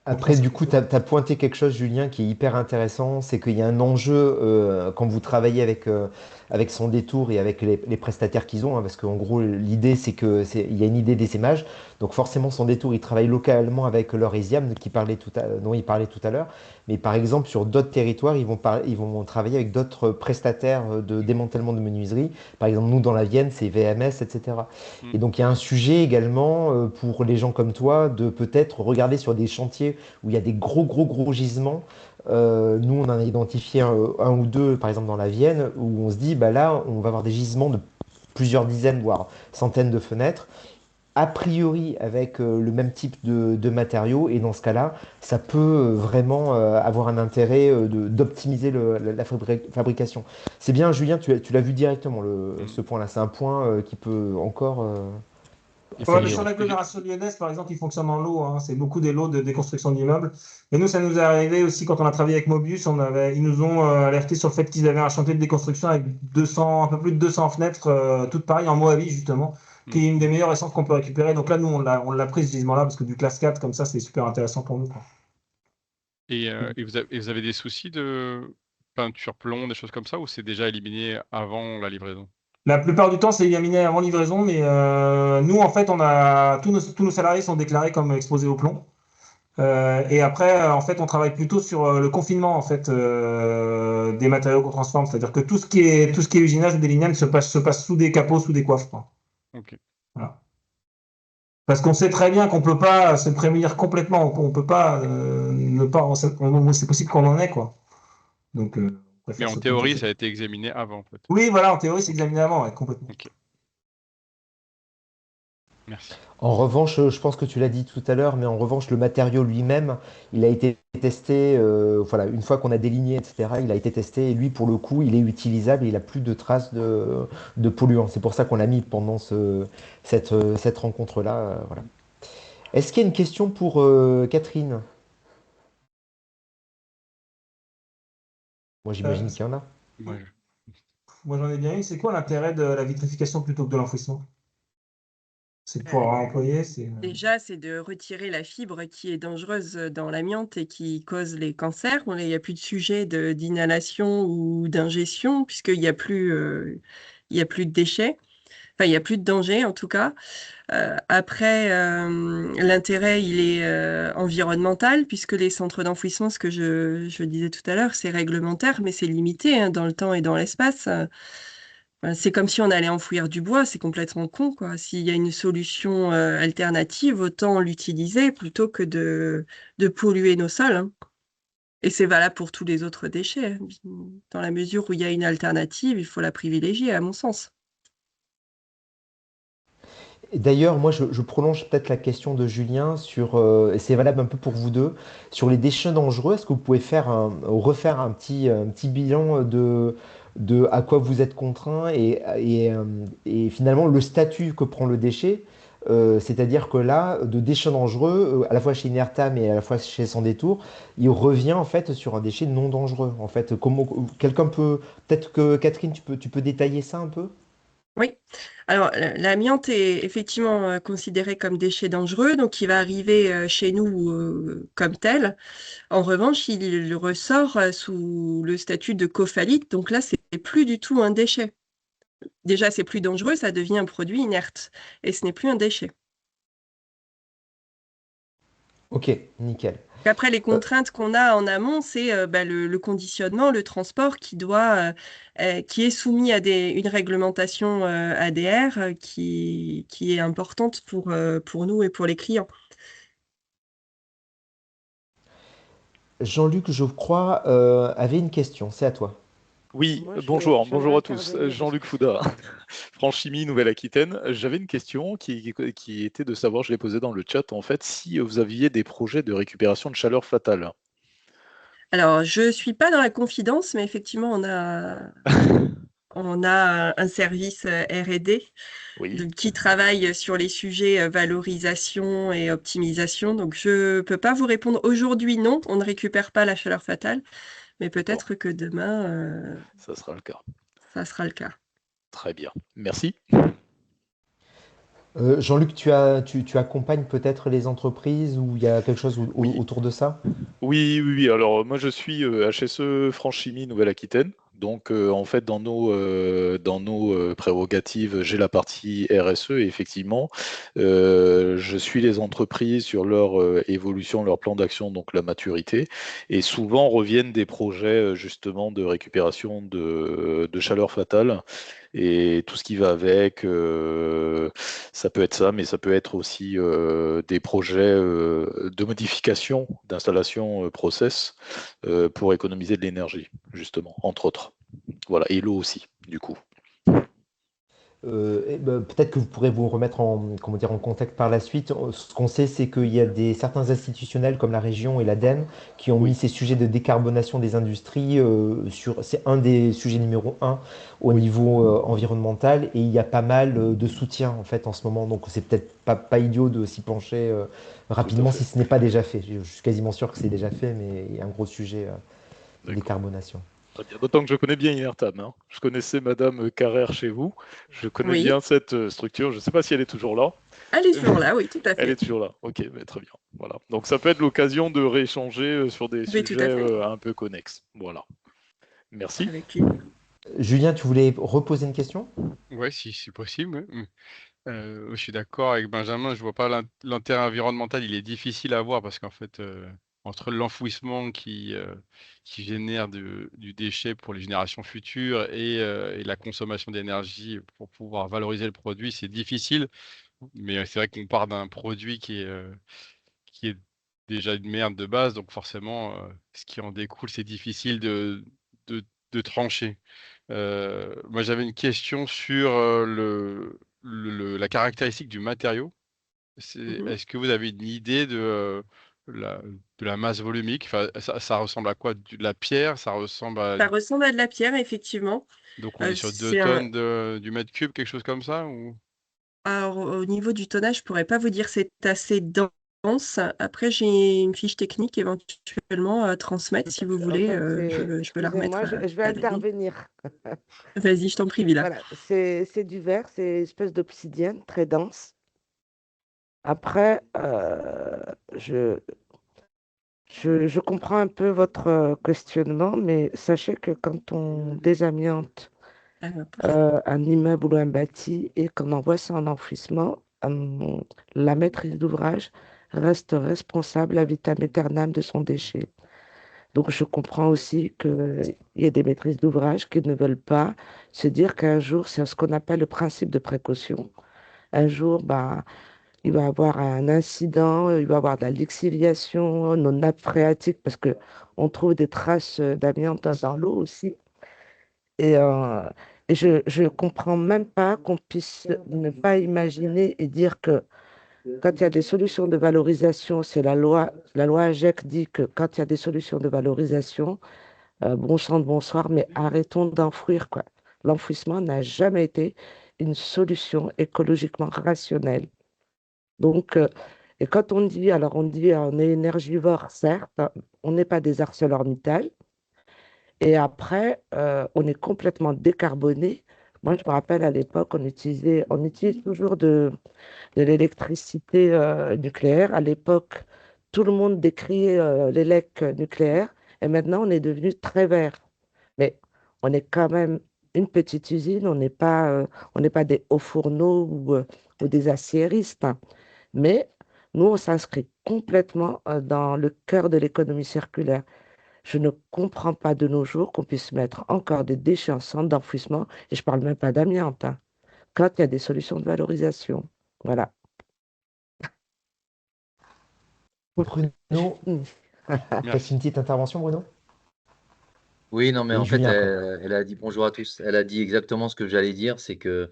Après, ça. du coup, tu as pointé quelque chose, Julien, qui est hyper intéressant, c'est qu'il y a un enjeu quand vous travaillez avec Son Détour et avec les prestataires qu'ils ont, hein, parce qu'en gros, l'idée, il y a une idée d'essaimage. Donc forcément, Son Détour, ils travaillent localement avec leur ESIAM dont il parlait tout à l'heure. Mais par exemple, sur d'autres territoires, ils vont travailler avec d'autres prestataires de démantèlement de menuiserie. Par exemple, nous, dans la Vienne, c'est VMS, etc. Mm. Et donc, il y a un sujet également pour les gens comme toi de peut-être regarder sur des chantiers où il y a des gros gisements. Nous, on en a identifié un ou deux, par exemple dans la Vienne, où on se dit, bah là, on va avoir des gisements de plusieurs dizaines, voire centaines de fenêtres, a priori avec le même type de matériaux. Et dans ce cas-là, ça peut vraiment avoir un intérêt d'optimiser la fabrication. C'est bien, Julien, tu l'as vu directement, Mm. ce point-là. C'est un point qui peut encore Et Ouais, mais puis, sur s'améliorer. l'agglomération lyonnaise, par exemple, ils fonctionnent en lot, hein. C'est beaucoup des lots de déconstruction d'immeubles. Et nous, ça nous est arrivé aussi quand on a travaillé avec Mobius. Ils nous ont alerté sur le fait qu'ils avaient un chantier de déconstruction avec 200, un peu plus de 200 fenêtres, toutes pareilles en Moabit, justement, mm. qui est une des meilleures essences qu'on peut récupérer. Donc là, nous, on l'a pris ce gisement-là parce que du classe 4, comme ça, c'est super intéressant pour nous, quoi. Et vous avez des soucis de peinture plomb, des choses comme ça, ou c'est déjà éliminé avant la livraison? La plupart du temps, c'est éliminé avant livraison, mais nous, en fait, tous nos salariés sont déclarés comme exposés au plomb. Et après, en fait, on travaille plutôt sur le confinement en fait des matériaux qu'on transforme, c'est-à-dire que tout ce qui est usinage ou délignage se passe sous des capots, sous des coiffes, quoi. Ok. Voilà. Parce qu'on sait très bien qu'on peut pas se prémunir complètement, on peut pas ne pas, c'est possible qu'on en ait quoi. Donc, on Mais préfère en se théorie, protéger. ça a été examiné avant, en fait. Oui, voilà, en théorie, c'est examiné avant, ouais, complètement. Ok, merci. En revanche, je pense que tu l'as dit tout à l'heure, mais en revanche, le matériau lui-même, il a été testé, voilà, une fois qu'on a déligné, etc., il a été testé, et lui, pour le coup, il est utilisable, et il n'a plus de traces de polluants. C'est pour ça qu'on l'a mis pendant cette rencontre-là. Voilà. Est-ce qu'il y a une question pour Catherine? Moi, Euh, j'imagine qu'il y en a. Moi, Moi, j'en ai bien une. C'est quoi l'intérêt de la vitrification plutôt que de l'enfouissement? C'est pour Euh, employer, c'est. Déjà, c'est de retirer la fibre qui est dangereuse dans l'amiante et qui cause les cancers. Bon, là, il n'y a plus de sujet d'inhalation ou d'ingestion puisqu'il y a plus de déchets. Enfin, il n'y a plus de danger en tout cas. Après, l'intérêt, il est environnemental puisque les centres d'enfouissement, ce que je disais tout à l'heure, c'est réglementaire, mais c'est limité hein, dans le temps et dans l'espace. C'est comme si on allait enfouir du bois, c'est complètement con, quoi. S'il y a une solution alternative, autant l'utiliser plutôt que de polluer nos sols, hein. Et c'est valable pour tous les autres déchets, hein. Dans la mesure où il y a une alternative, il faut la privilégier, à mon sens. Et d'ailleurs, moi, je prolonge peut-être la question de Julien sur, et c'est valable un peu pour vous deux, sur les déchets dangereux. Est-ce que vous pouvez refaire un petit bilan de à quoi vous êtes contraint et finalement le statut que prend le déchet? C'est-à-dire que là, de déchets dangereux, à la fois chez Inertam et à la fois chez Sans Détour, il revient en fait sur un déchet non dangereux. En fait, quelqu'un peut, peut-être que Catherine, tu peux détailler ça un peu? Oui. Alors, l'amiante est effectivement considéré comme déchet dangereux, donc il va arriver chez nous comme tel. En revanche, il ressort sous le statut de cophalite, donc là, c'est plus du tout un déchet. Déjà, c'est plus dangereux, ça devient un produit inerte et ce n'est plus un déchet. Ok, nickel. Après, les Euh, contraintes qu'on a en amont, c'est le conditionnement, le transport qui est soumis à une réglementation ADR qui est importante pour nous et pour les clients. Jean-Luc, je crois, avait une question. C'est à toi. Oui, Moi, bonjour j'aimerais à tous. intervenir Jean-Luc dessus. Fouda, Franchimie, Nouvelle-Aquitaine. J'avais une question qui était de savoir, je l'ai posée dans le chat, en fait, si vous aviez des projets de récupération de chaleur fatale. Alors, je suis pas dans la confidence, mais effectivement, on a un service R&D Oui, qui travaille sur les sujets valorisation et optimisation. Donc, je peux pas vous répondre aujourd'hui, non, on ne récupère pas la chaleur fatale, mais d'accord, peut-être que demain, ça sera le cas. ça sera le cas. Très bien. Merci. Jean-Luc, tu accompagnes peut-être les entreprises ou il y a quelque chose Oui, autour de ça? oui. Alors, moi, je suis HSE Franchimie Nouvelle-Aquitaine. Donc, en fait, dans nos prérogatives, j'ai la partie RSE et effectivement, je suis les entreprises sur leur évolution, leur plan d'action, donc la maturité. Et souvent reviennent des projets justement de récupération de chaleur fatale et tout ce qui va avec. Ça peut être ça, mais ça peut être aussi des projets de modification d'installation process pour économiser de l'énergie, justement, entre autres. Voilà, et l'eau aussi, du coup. Peut-être que vous pourrez vous remettre comment dire, en contact par la suite. Ce qu'on sait, c'est qu'il y a certains institutionnels comme la région et l'ADEME qui ont mis Oui, ces sujets de décarbonation des industries c'est un des sujets numéro un au oui, niveau environnemental et il y a pas mal de soutien en fait en ce moment. Donc c'est peut-être pas idiot de s'y pencher tout à rapidement si fait. ce n'est pas déjà fait. Je suis quasiment sûr que c'est déjà fait, mais il y a un gros sujet de D'accord. décarbonation. Très bien. D'autant que je connais bien Inertam, hein. Je connaissais Madame Carrère chez vous. Je connais Oui, bien cette structure. Je ne sais pas si elle est toujours là. elle est toujours là, oui, tout à Elle est fait. toujours là. Ok, mais très bien. Voilà. Donc ça peut être l'occasion de rééchanger sur des Oui, tout sujets à fait. un peu connexes. Voilà. Merci. Avec plaisir. Julien, tu voulais reposer une question? Ouais, si c'est possible. Ouais. Je suis d'accord avec Benjamin, je vois pas l'intérêt environnemental, il est difficile à voir parce qu'en fait, entre l'enfouissement qui génère du déchet pour les générations futures et la consommation d'énergie pour pouvoir valoriser le produit, c'est difficile. Mais c'est vrai qu'on part d'un produit qui est déjà une merde de base, donc forcément, ce qui en découle, c'est difficile de, de trancher. Moi, j'avais une question sur la caractéristique du matériau. Mhm. Est-ce que vous avez une idée la, de la masse volumique? Enfin, ça ressemble à quoi? De la pierre? Ça ressemble à... Ça ressemble à de la pierre, effectivement. Donc on est sur 2 C'est un... tonnes du mètre cube, quelque chose comme ça ou... Alors, au niveau du tonnage, je pourrais pas vous dire c'est assez dense. Après, j'ai une fiche technique éventuellement à transmettre si vous En voulez. fait, Je peux la remettre excusez-moi, je vais à Denis. intervenir. Vas-y, je t'en prie, Villa. Voilà, c'est du verre, c'est une espèce d'obsidienne très dense. Après, je comprends un peu votre questionnement, mais sachez que quand on désamiante un immeuble ou un bâti et qu'on envoie ça en enfouissement, la maîtrise d'ouvrage reste responsable à vitam aeternam de son déchet. Donc, je comprends aussi qu'il y ait des maîtrises d'ouvrage qui ne veulent pas se dire qu'un jour, c'est ce qu'on appelle le principe de précaution. Un jour, bah, il va y avoir un incident, il va y avoir de la lixiviation, nos nappes phréatiques, parce que on trouve des traces d'amiante dans l'eau aussi. Et, euh, et je ne comprends même pas qu'on puisse ne pas imaginer et dire que quand il y a des solutions de valorisation, c'est la loi AGEC dit que quand il y a des solutions de valorisation, bon sang de bonsoir, mais arrêtons d'enfouir, quoi. L'enfouissement n'a jamais été une solution écologiquement rationnelle. Donc, et quand on dit, alors on dit on est énergivore, certes, on n'est pas des ArcelorMittal, et après, on est complètement décarboné. Moi, je me rappelle à l'époque, on utilise toujours de l'électricité nucléaire. À l'époque, tout le monde décriait l'élec nucléaire, et maintenant, on est devenu très vert. Mais on est quand même une petite usine, on n'est pas des hauts fourneaux ou des aciéristes, hein. Mais nous, on s'inscrit complètement dans le cœur de l'économie circulaire. Je ne comprends pas de nos jours qu'on puisse mettre encore des déchets en centre d'enfouissement, et je ne parle même pas d'amiante, hein, quand il y a des solutions de valorisation. Voilà. Bruno, Mm. peut-être une Merci. petite intervention, Bruno? Oui, non, mais Et en fait, Julien après. elle a dit bonjour à tous. Elle a dit exactement ce que j'allais dire, c'est que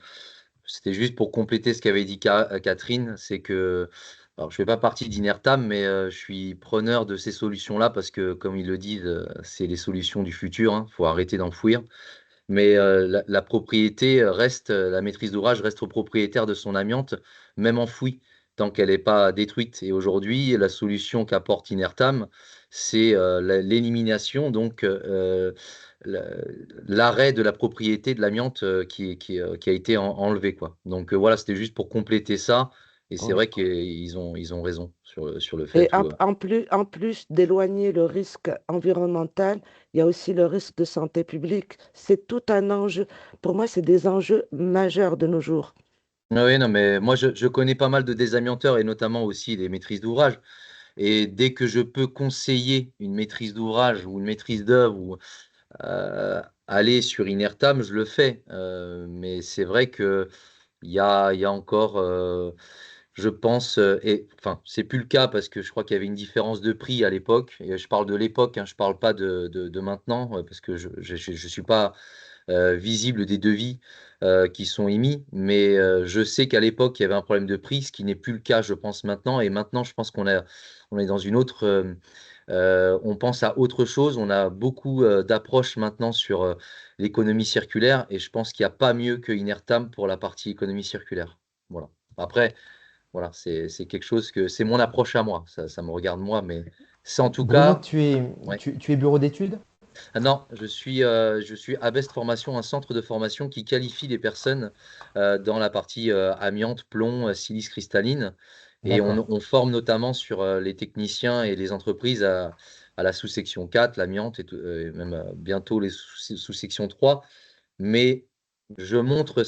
c'était juste pour compléter ce qu'avait dit Catherine, c'est que, alors je fais pas partie d'Inertam, mais je suis preneur de ces solutions-là parce que, comme ils le disent, c'est les solutions du futur, hein, faut arrêter d'enfouir. Mais la propriété reste, la maîtrise d'ouvrage reste au propriétaire de son amiante, même enfouie, tant qu'elle n'est pas détruite. Et aujourd'hui, la solution qu'apporte Inertam, c'est l'élimination, donc la- l'arrêt de la propriété de l'amiante qui a été enlevée, quoi. Donc voilà, c'était juste pour compléter ça. Et c'est Ouais. vrai qu'ils ont raison sur le Et fait où. en plus d'éloigner le risque environnemental, il y a aussi le risque de santé publique. C'est tout un enjeu. Pour moi, c'est des enjeux majeurs de nos jours. Oui, non, mais moi, je connais pas mal de désamianteurs et notamment aussi des maîtrises d'ouvrage. Et dès que je peux conseiller une maîtrise d'ouvrage ou une maîtrise d'œuvre ou aller sur Inertam, je le fais. Mais c'est vrai que il y a encore, je pense, et enfin, c'est plus le cas parce que je crois qu'il y avait une différence de prix à l'époque. Et je parle de l'époque, hein, je parle pas de maintenant, parce que je suis pas visible des devis qui sont émis. Mais je sais qu'à l'époque, il y avait un problème de prix, ce qui n'est plus le cas, je pense, maintenant. Et maintenant, je pense on est dans une autre. On pense à autre chose. On a beaucoup d'approches maintenant sur l'économie circulaire. Et je pense qu'il n'y a pas mieux que Inertam pour la partie économie circulaire. Voilà. Après, voilà, c'est quelque chose que c'est mon approche à moi. Ça me regarde moi, mais c'est en tout Bruno, cas. Ouais. tu es bureau d'études? Ah non, je suis à Best Formation, un centre de formation qui qualifie les personnes dans la partie amiante, plomb, silice cristalline. Et D'accord. on forme notamment sur les techniciens et les entreprises à la sous-section 4, l'amiante, et même bientôt les sous-sections 3. Mais je montre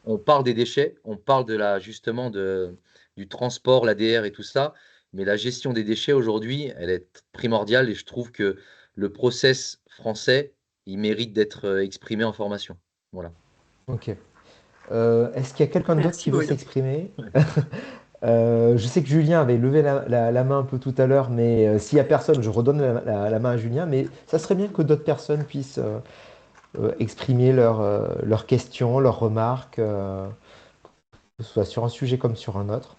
on parle des déchets, on parle justement du transport, l'ADR et tout ça, mais la gestion des déchets aujourd'hui, elle est primordiale et je trouve que le process français, il mérite d'être exprimé en formation. Voilà. Ok. Est-ce qu'il y a quelqu'un d'autre Merci qui veut Bruno. s'exprimer? Je sais que Julien avait levé la main un peu tout à l'heure, mais s'il n'y a personne, je redonne la main à Julien. Mais ça serait bien que d'autres personnes puissent exprimer leurs questions, leurs remarques, que ce soit sur un sujet comme sur un autre.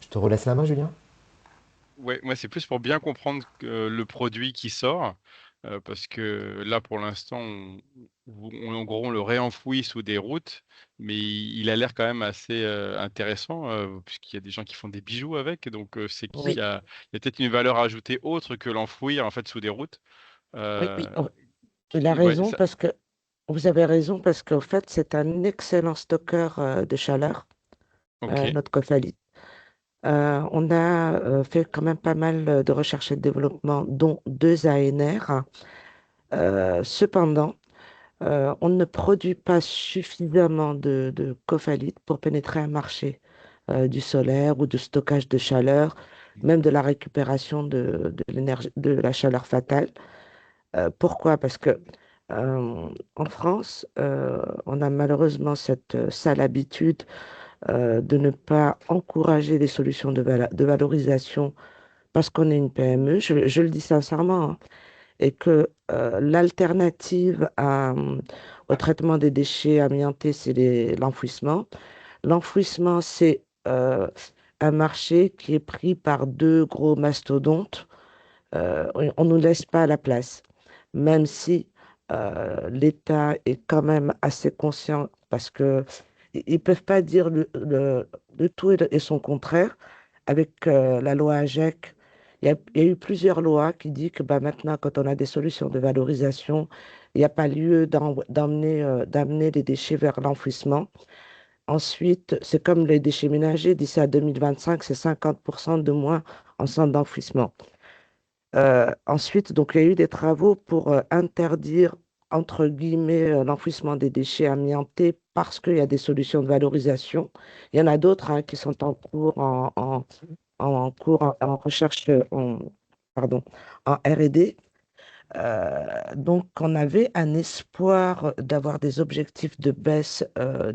Je te relaisse la main, Julien. Ouais, moi, c'est plus pour bien comprendre le produit qui sort, parce que là, pour l'instant, en gros, on le réenfouit sous des routes, mais il a l'air quand même assez intéressant, puisqu'il y a des gens qui font des bijoux avec, donc c'est qu'il Oui, y a, il y a peut-être une valeur ajoutée autre que l'enfouir en fait sous des routes. oui, Euh, oui. Il a ouais, raison parce que vous avez raison parce qu'au fait, c'est un excellent stockeur de chaleur, ok. notre Cofali. On a fait quand même pas mal de recherche et de développement, dont 2 ANR. Cependant, on ne produit pas suffisamment de cophalite pour pénétrer un marché du solaire ou du stockage de chaleur, même de la récupération de l'énergie, de la chaleur fatale. Pourquoi? Parce que en France, on a malheureusement cette sale habitude de ne pas encourager les solutions de valorisation parce qu'on est une PME, je le dis sincèrement, hein, et que l'alternative au traitement des déchets amiantés, c'est l'enfouissement. L'enfouissement, c'est un marché qui est pris par 2 gros mastodontes. On ne nous laisse pas la place, même si l'État est quand même assez conscient parce que ils ne peuvent pas dire le tout et son contraire. Avec la loi AGEC, il y a eu plusieurs lois qui disent que bah, maintenant, quand on a des solutions de valorisation, il n'y a pas lieu d'amener les déchets vers l'enfouissement. Ensuite, c'est comme les déchets ménagers, d'ici à 2025, c'est 50% de moins en centre d'enfouissement. Ensuite, donc, il y a eu des travaux pour interdire, entre guillemets, l'enfouissement des déchets amiantés parce qu'il y a des solutions de valorisation. Il y en a d'autres hein, qui sont en cours, en recherche, pardon, en R&D. Donc, on avait un espoir d'avoir des objectifs de baisse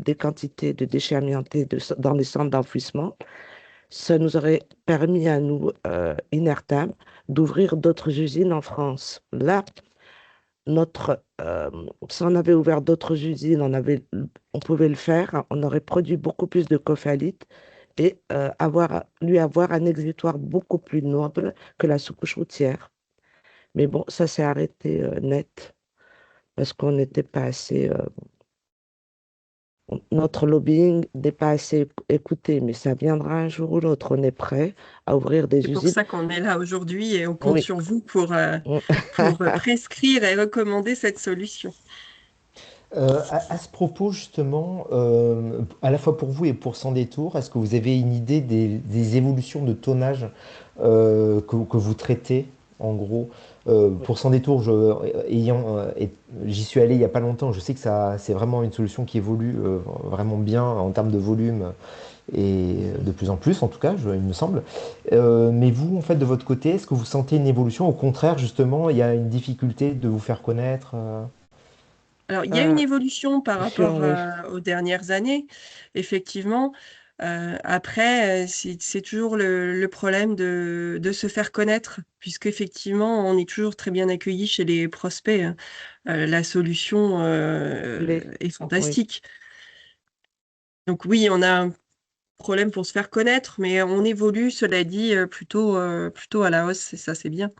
des quantités de déchets amiantés dans les centres d'enfouissement. Ça nous aurait permis à nous, Inertam, d'ouvrir d'autres usines en France. Là, si on avait ouvert d'autres usines, on pouvait le faire, on aurait produit beaucoup plus de cophalite et lui avoir un exutoire beaucoup plus noble que la sous-couche routière. Mais bon, ça s'est arrêté net parce qu'on n'était pas assez, notre lobbying n'est pas assez écouté, mais ça viendra un jour ou l'autre. On est prêt à ouvrir des C'est pour usines. ça qu'on est là aujourd'hui et on compte Oui. sur vous pour prescrire et recommander cette solution. À ce propos, justement, à la fois pour vous et pour Sans Détour, est-ce que vous avez une idée des évolutions de tonnage que vous traitez, en gros? Pour Sans Détour, j'y suis allé il n'y a pas longtemps, je sais que c'est vraiment une solution qui évolue vraiment bien en termes de volume et de plus en plus, en tout cas, il me semble. Mais vous, en fait, de votre côté, est-ce que vous sentez une évolution? Au contraire, justement, il y a une difficulté de vous faire connaître Alors, il y a une évolution par rapport Oui. aux dernières années, effectivement. Après, c'est toujours le problème de se faire connaître, puisqu'effectivement, on est toujours très bien accueilli chez les prospects, hein. La solution est Oui. fantastique. Donc oui, on a un problème pour se faire connaître, mais on évolue, cela dit, plutôt à la hausse, et ça, c'est bien.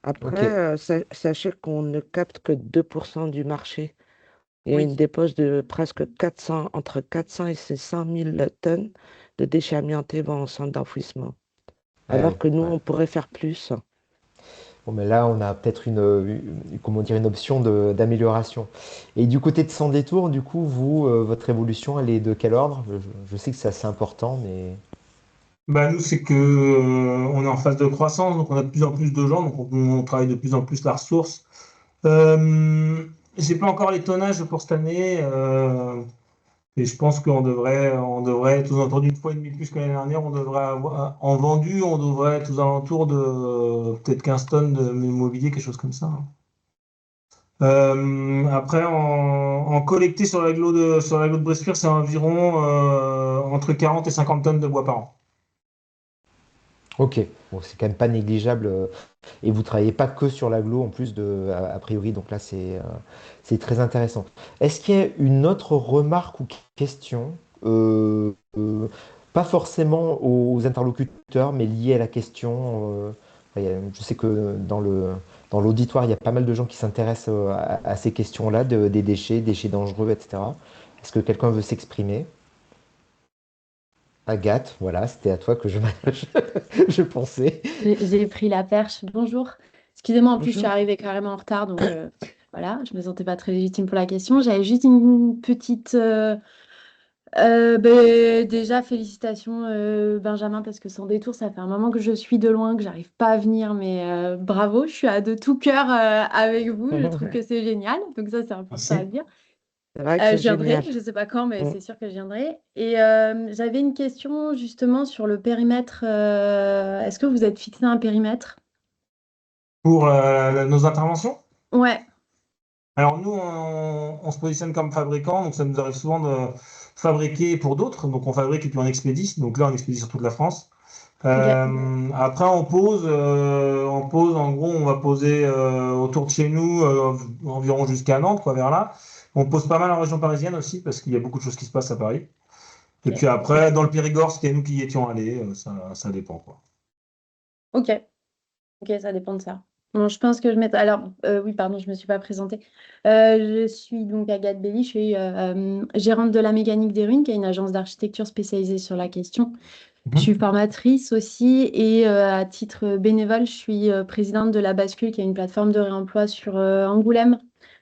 Ok. Après, sachez qu'on ne capte que 2% du marché. Il y a Oui, une dépose de presque 400, entre 400 et 600 000 tonnes de déchets amiantés vont en centre d'enfouissement. Ah oui, Alors que nous, ouais. on pourrait faire plus. Bon, mais là, on a peut-être comment dire, une option d'amélioration. Et du côté de Sans Détour, du coup, vous, votre évolution, elle est de quel ordre? Je sais que c'est assez important, mais Bah, nous, c'est que on est en phase de croissance, donc on a de plus en plus de gens, donc on travaille de plus en plus la ressource. Euh, j'ai pas encore les tonnages pour cette année. Et je pense on devrait être aux alentours d'une fois et demie plus que l'année dernière. On devrait avoir, en vendu, on devrait être aux alentours de peut-être 15 tonnes de mobilier, quelque chose comme ça. Après, en collecté sur l'agglo de Bressuire, c'est environ entre 40 et 50 tonnes de bois par an. Ok, bon, c'est quand même pas négligeable. Et vous travaillez pas que sur l'agglo en plus a priori, donc là c'est très intéressant. Est-ce qu'il y a une autre remarque ou question, pas forcément aux interlocuteurs, mais liée à la question, je sais que dans l'auditoire, il y a pas mal de gens qui s'intéressent à ces questions-là, des déchets dangereux, etc. Est-ce que quelqu'un veut s'exprimer? Agathe, voilà, c'était à toi que je pensais. J'ai pris la perche. Bonjour. Excusez-moi, en plus, je suis Bonjour. arrivée carrément en retard, donc voilà, je me sentais pas très légitime pour la question. J'avais juste une petite. Déjà, félicitations, Benjamin, parce que sans détour, ça fait un moment que je suis de loin, que j'arrive pas à venir, mais bravo, je suis de tout cœur avec vous. Je trouve que c'est génial, donc ça, c'est important à Merci. dire. C'est vrai que Je c'est viendrai, génial. je sais pas quand, mais Mm. c'est sûr que je viendrai. Et j'avais une question justement sur le périmètre. Est-ce que vous êtes fixé un périmètre? Pour nos interventions? Ouais, Alors nous, on se positionne comme fabricant, donc ça nous arrive souvent de fabriquer pour d'autres. Donc on fabrique et puis on expédie. Donc là, on expédie sur toute la France. ok, Après, on pose. En gros, on va poser autour de chez nous, environ jusqu'à Nantes, quoi, vers là. On pose pas mal en région parisienne aussi, parce qu'il y a beaucoup de choses qui se passent à Paris. Et ok, puis après, dans le Périgord, c'était nous qui y étions allés. Ça dépend, quoi. ok, ok, ça dépend de ça. Bon, je pense que je mets. Alors, oui, pardon, je me suis pas présentée. Je suis donc Agathe Belli, je suis gérante de la Mécanique des Ruines, qui est une agence d'architecture spécialisée sur la question. Je Mhm. suis formatrice aussi et à titre bénévole, je suis présidente de La Bascule, qui est une plateforme de réemploi sur Angoulême,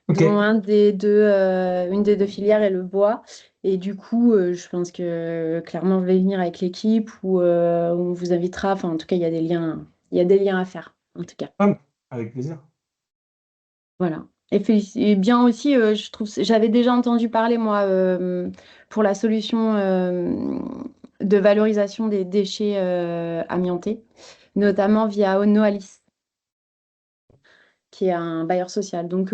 Ok. dont une des deux filières est le bois. Et du coup, je pense que clairement, vous allez venir avec l'équipe ou on vous invitera. Enfin, en tout cas, il y a des liens à faire, en tout cas. Avec plaisir. Voilà. Et bien aussi, je trouve, j'avais déjà entendu parler, moi, pour la solution de valorisation des déchets amiantés, notamment via Noalis, qui est un bailleur social. Donc,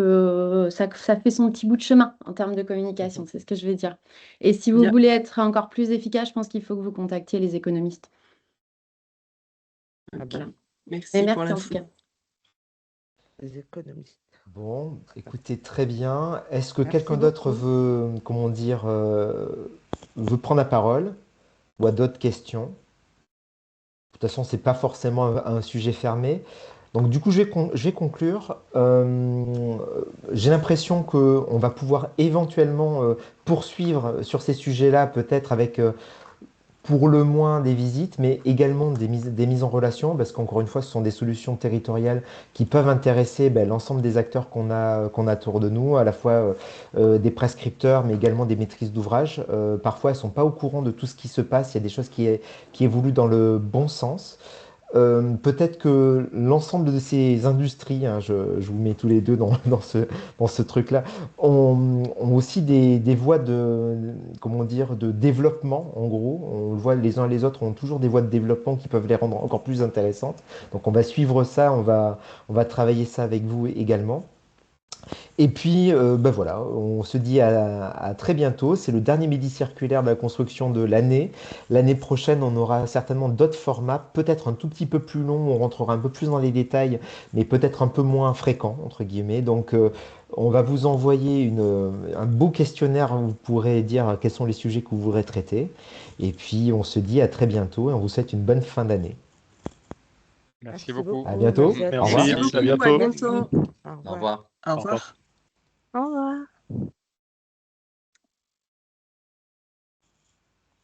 ça fait son petit bout de chemin en termes de communication, c'est ce que je veux dire. Et si vous Bien, voulez être encore plus efficace, je pense qu'il faut que vous contactiez les économistes. Ah ok. ben, Mais Merci pour merci en tout l'info. cas. les économistes. Bon, écoutez, très bien. Est-ce que Merci quelqu'un d'autre beaucoup. veut, comment dire, veut prendre la parole ou a d'autres questions? De toute façon, c'est pas forcément un sujet fermé. Donc, du coup, je vais conclure. J'ai l'impression qu'on va pouvoir éventuellement poursuivre sur ces sujets-là, peut-être avec pour le moins des visites, mais également des mises en relation, parce qu'encore une fois, ce sont des solutions territoriales qui peuvent intéresser ben, l'ensemble des acteurs qu'on a autour de nous, à la fois des prescripteurs, mais également des maîtrises d'ouvrage. Parfois, elles ne sont pas au courant de tout ce qui se passe, il y a des choses qui évoluent dans le bon sens. Peut-être que l'ensemble de ces industries, hein, je vous mets tous les deux dans ce truc-là, ont aussi des voies comment dire, de développement, en gros. On le voit, les uns et les autres ont toujours des voies de développement qui peuvent les rendre encore plus intéressantes. Donc on va suivre ça, on va travailler ça avec vous également. Et puis, ben voilà, on se dit à très bientôt. C'est le dernier midi circulaire de la construction de l'année. L'année prochaine, on aura certainement d'autres formats, peut-être un tout petit peu plus long, on rentrera un peu plus dans les détails, mais peut-être un peu moins fréquent, entre guillemets. Donc, on va vous envoyer un beau questionnaire où vous pourrez dire quels sont les sujets que vous voudrez traiter. Et puis, on se dit à très bientôt et on vous souhaite une bonne fin d'année. Merci Merci beaucoup. À beaucoup. bientôt. Merci à Au revoir. Merci Merci, à beaucoup, à bientôt. Merci. bientôt. Au Au revoir. revoir. Au Au revoir. revoir. Au revoir.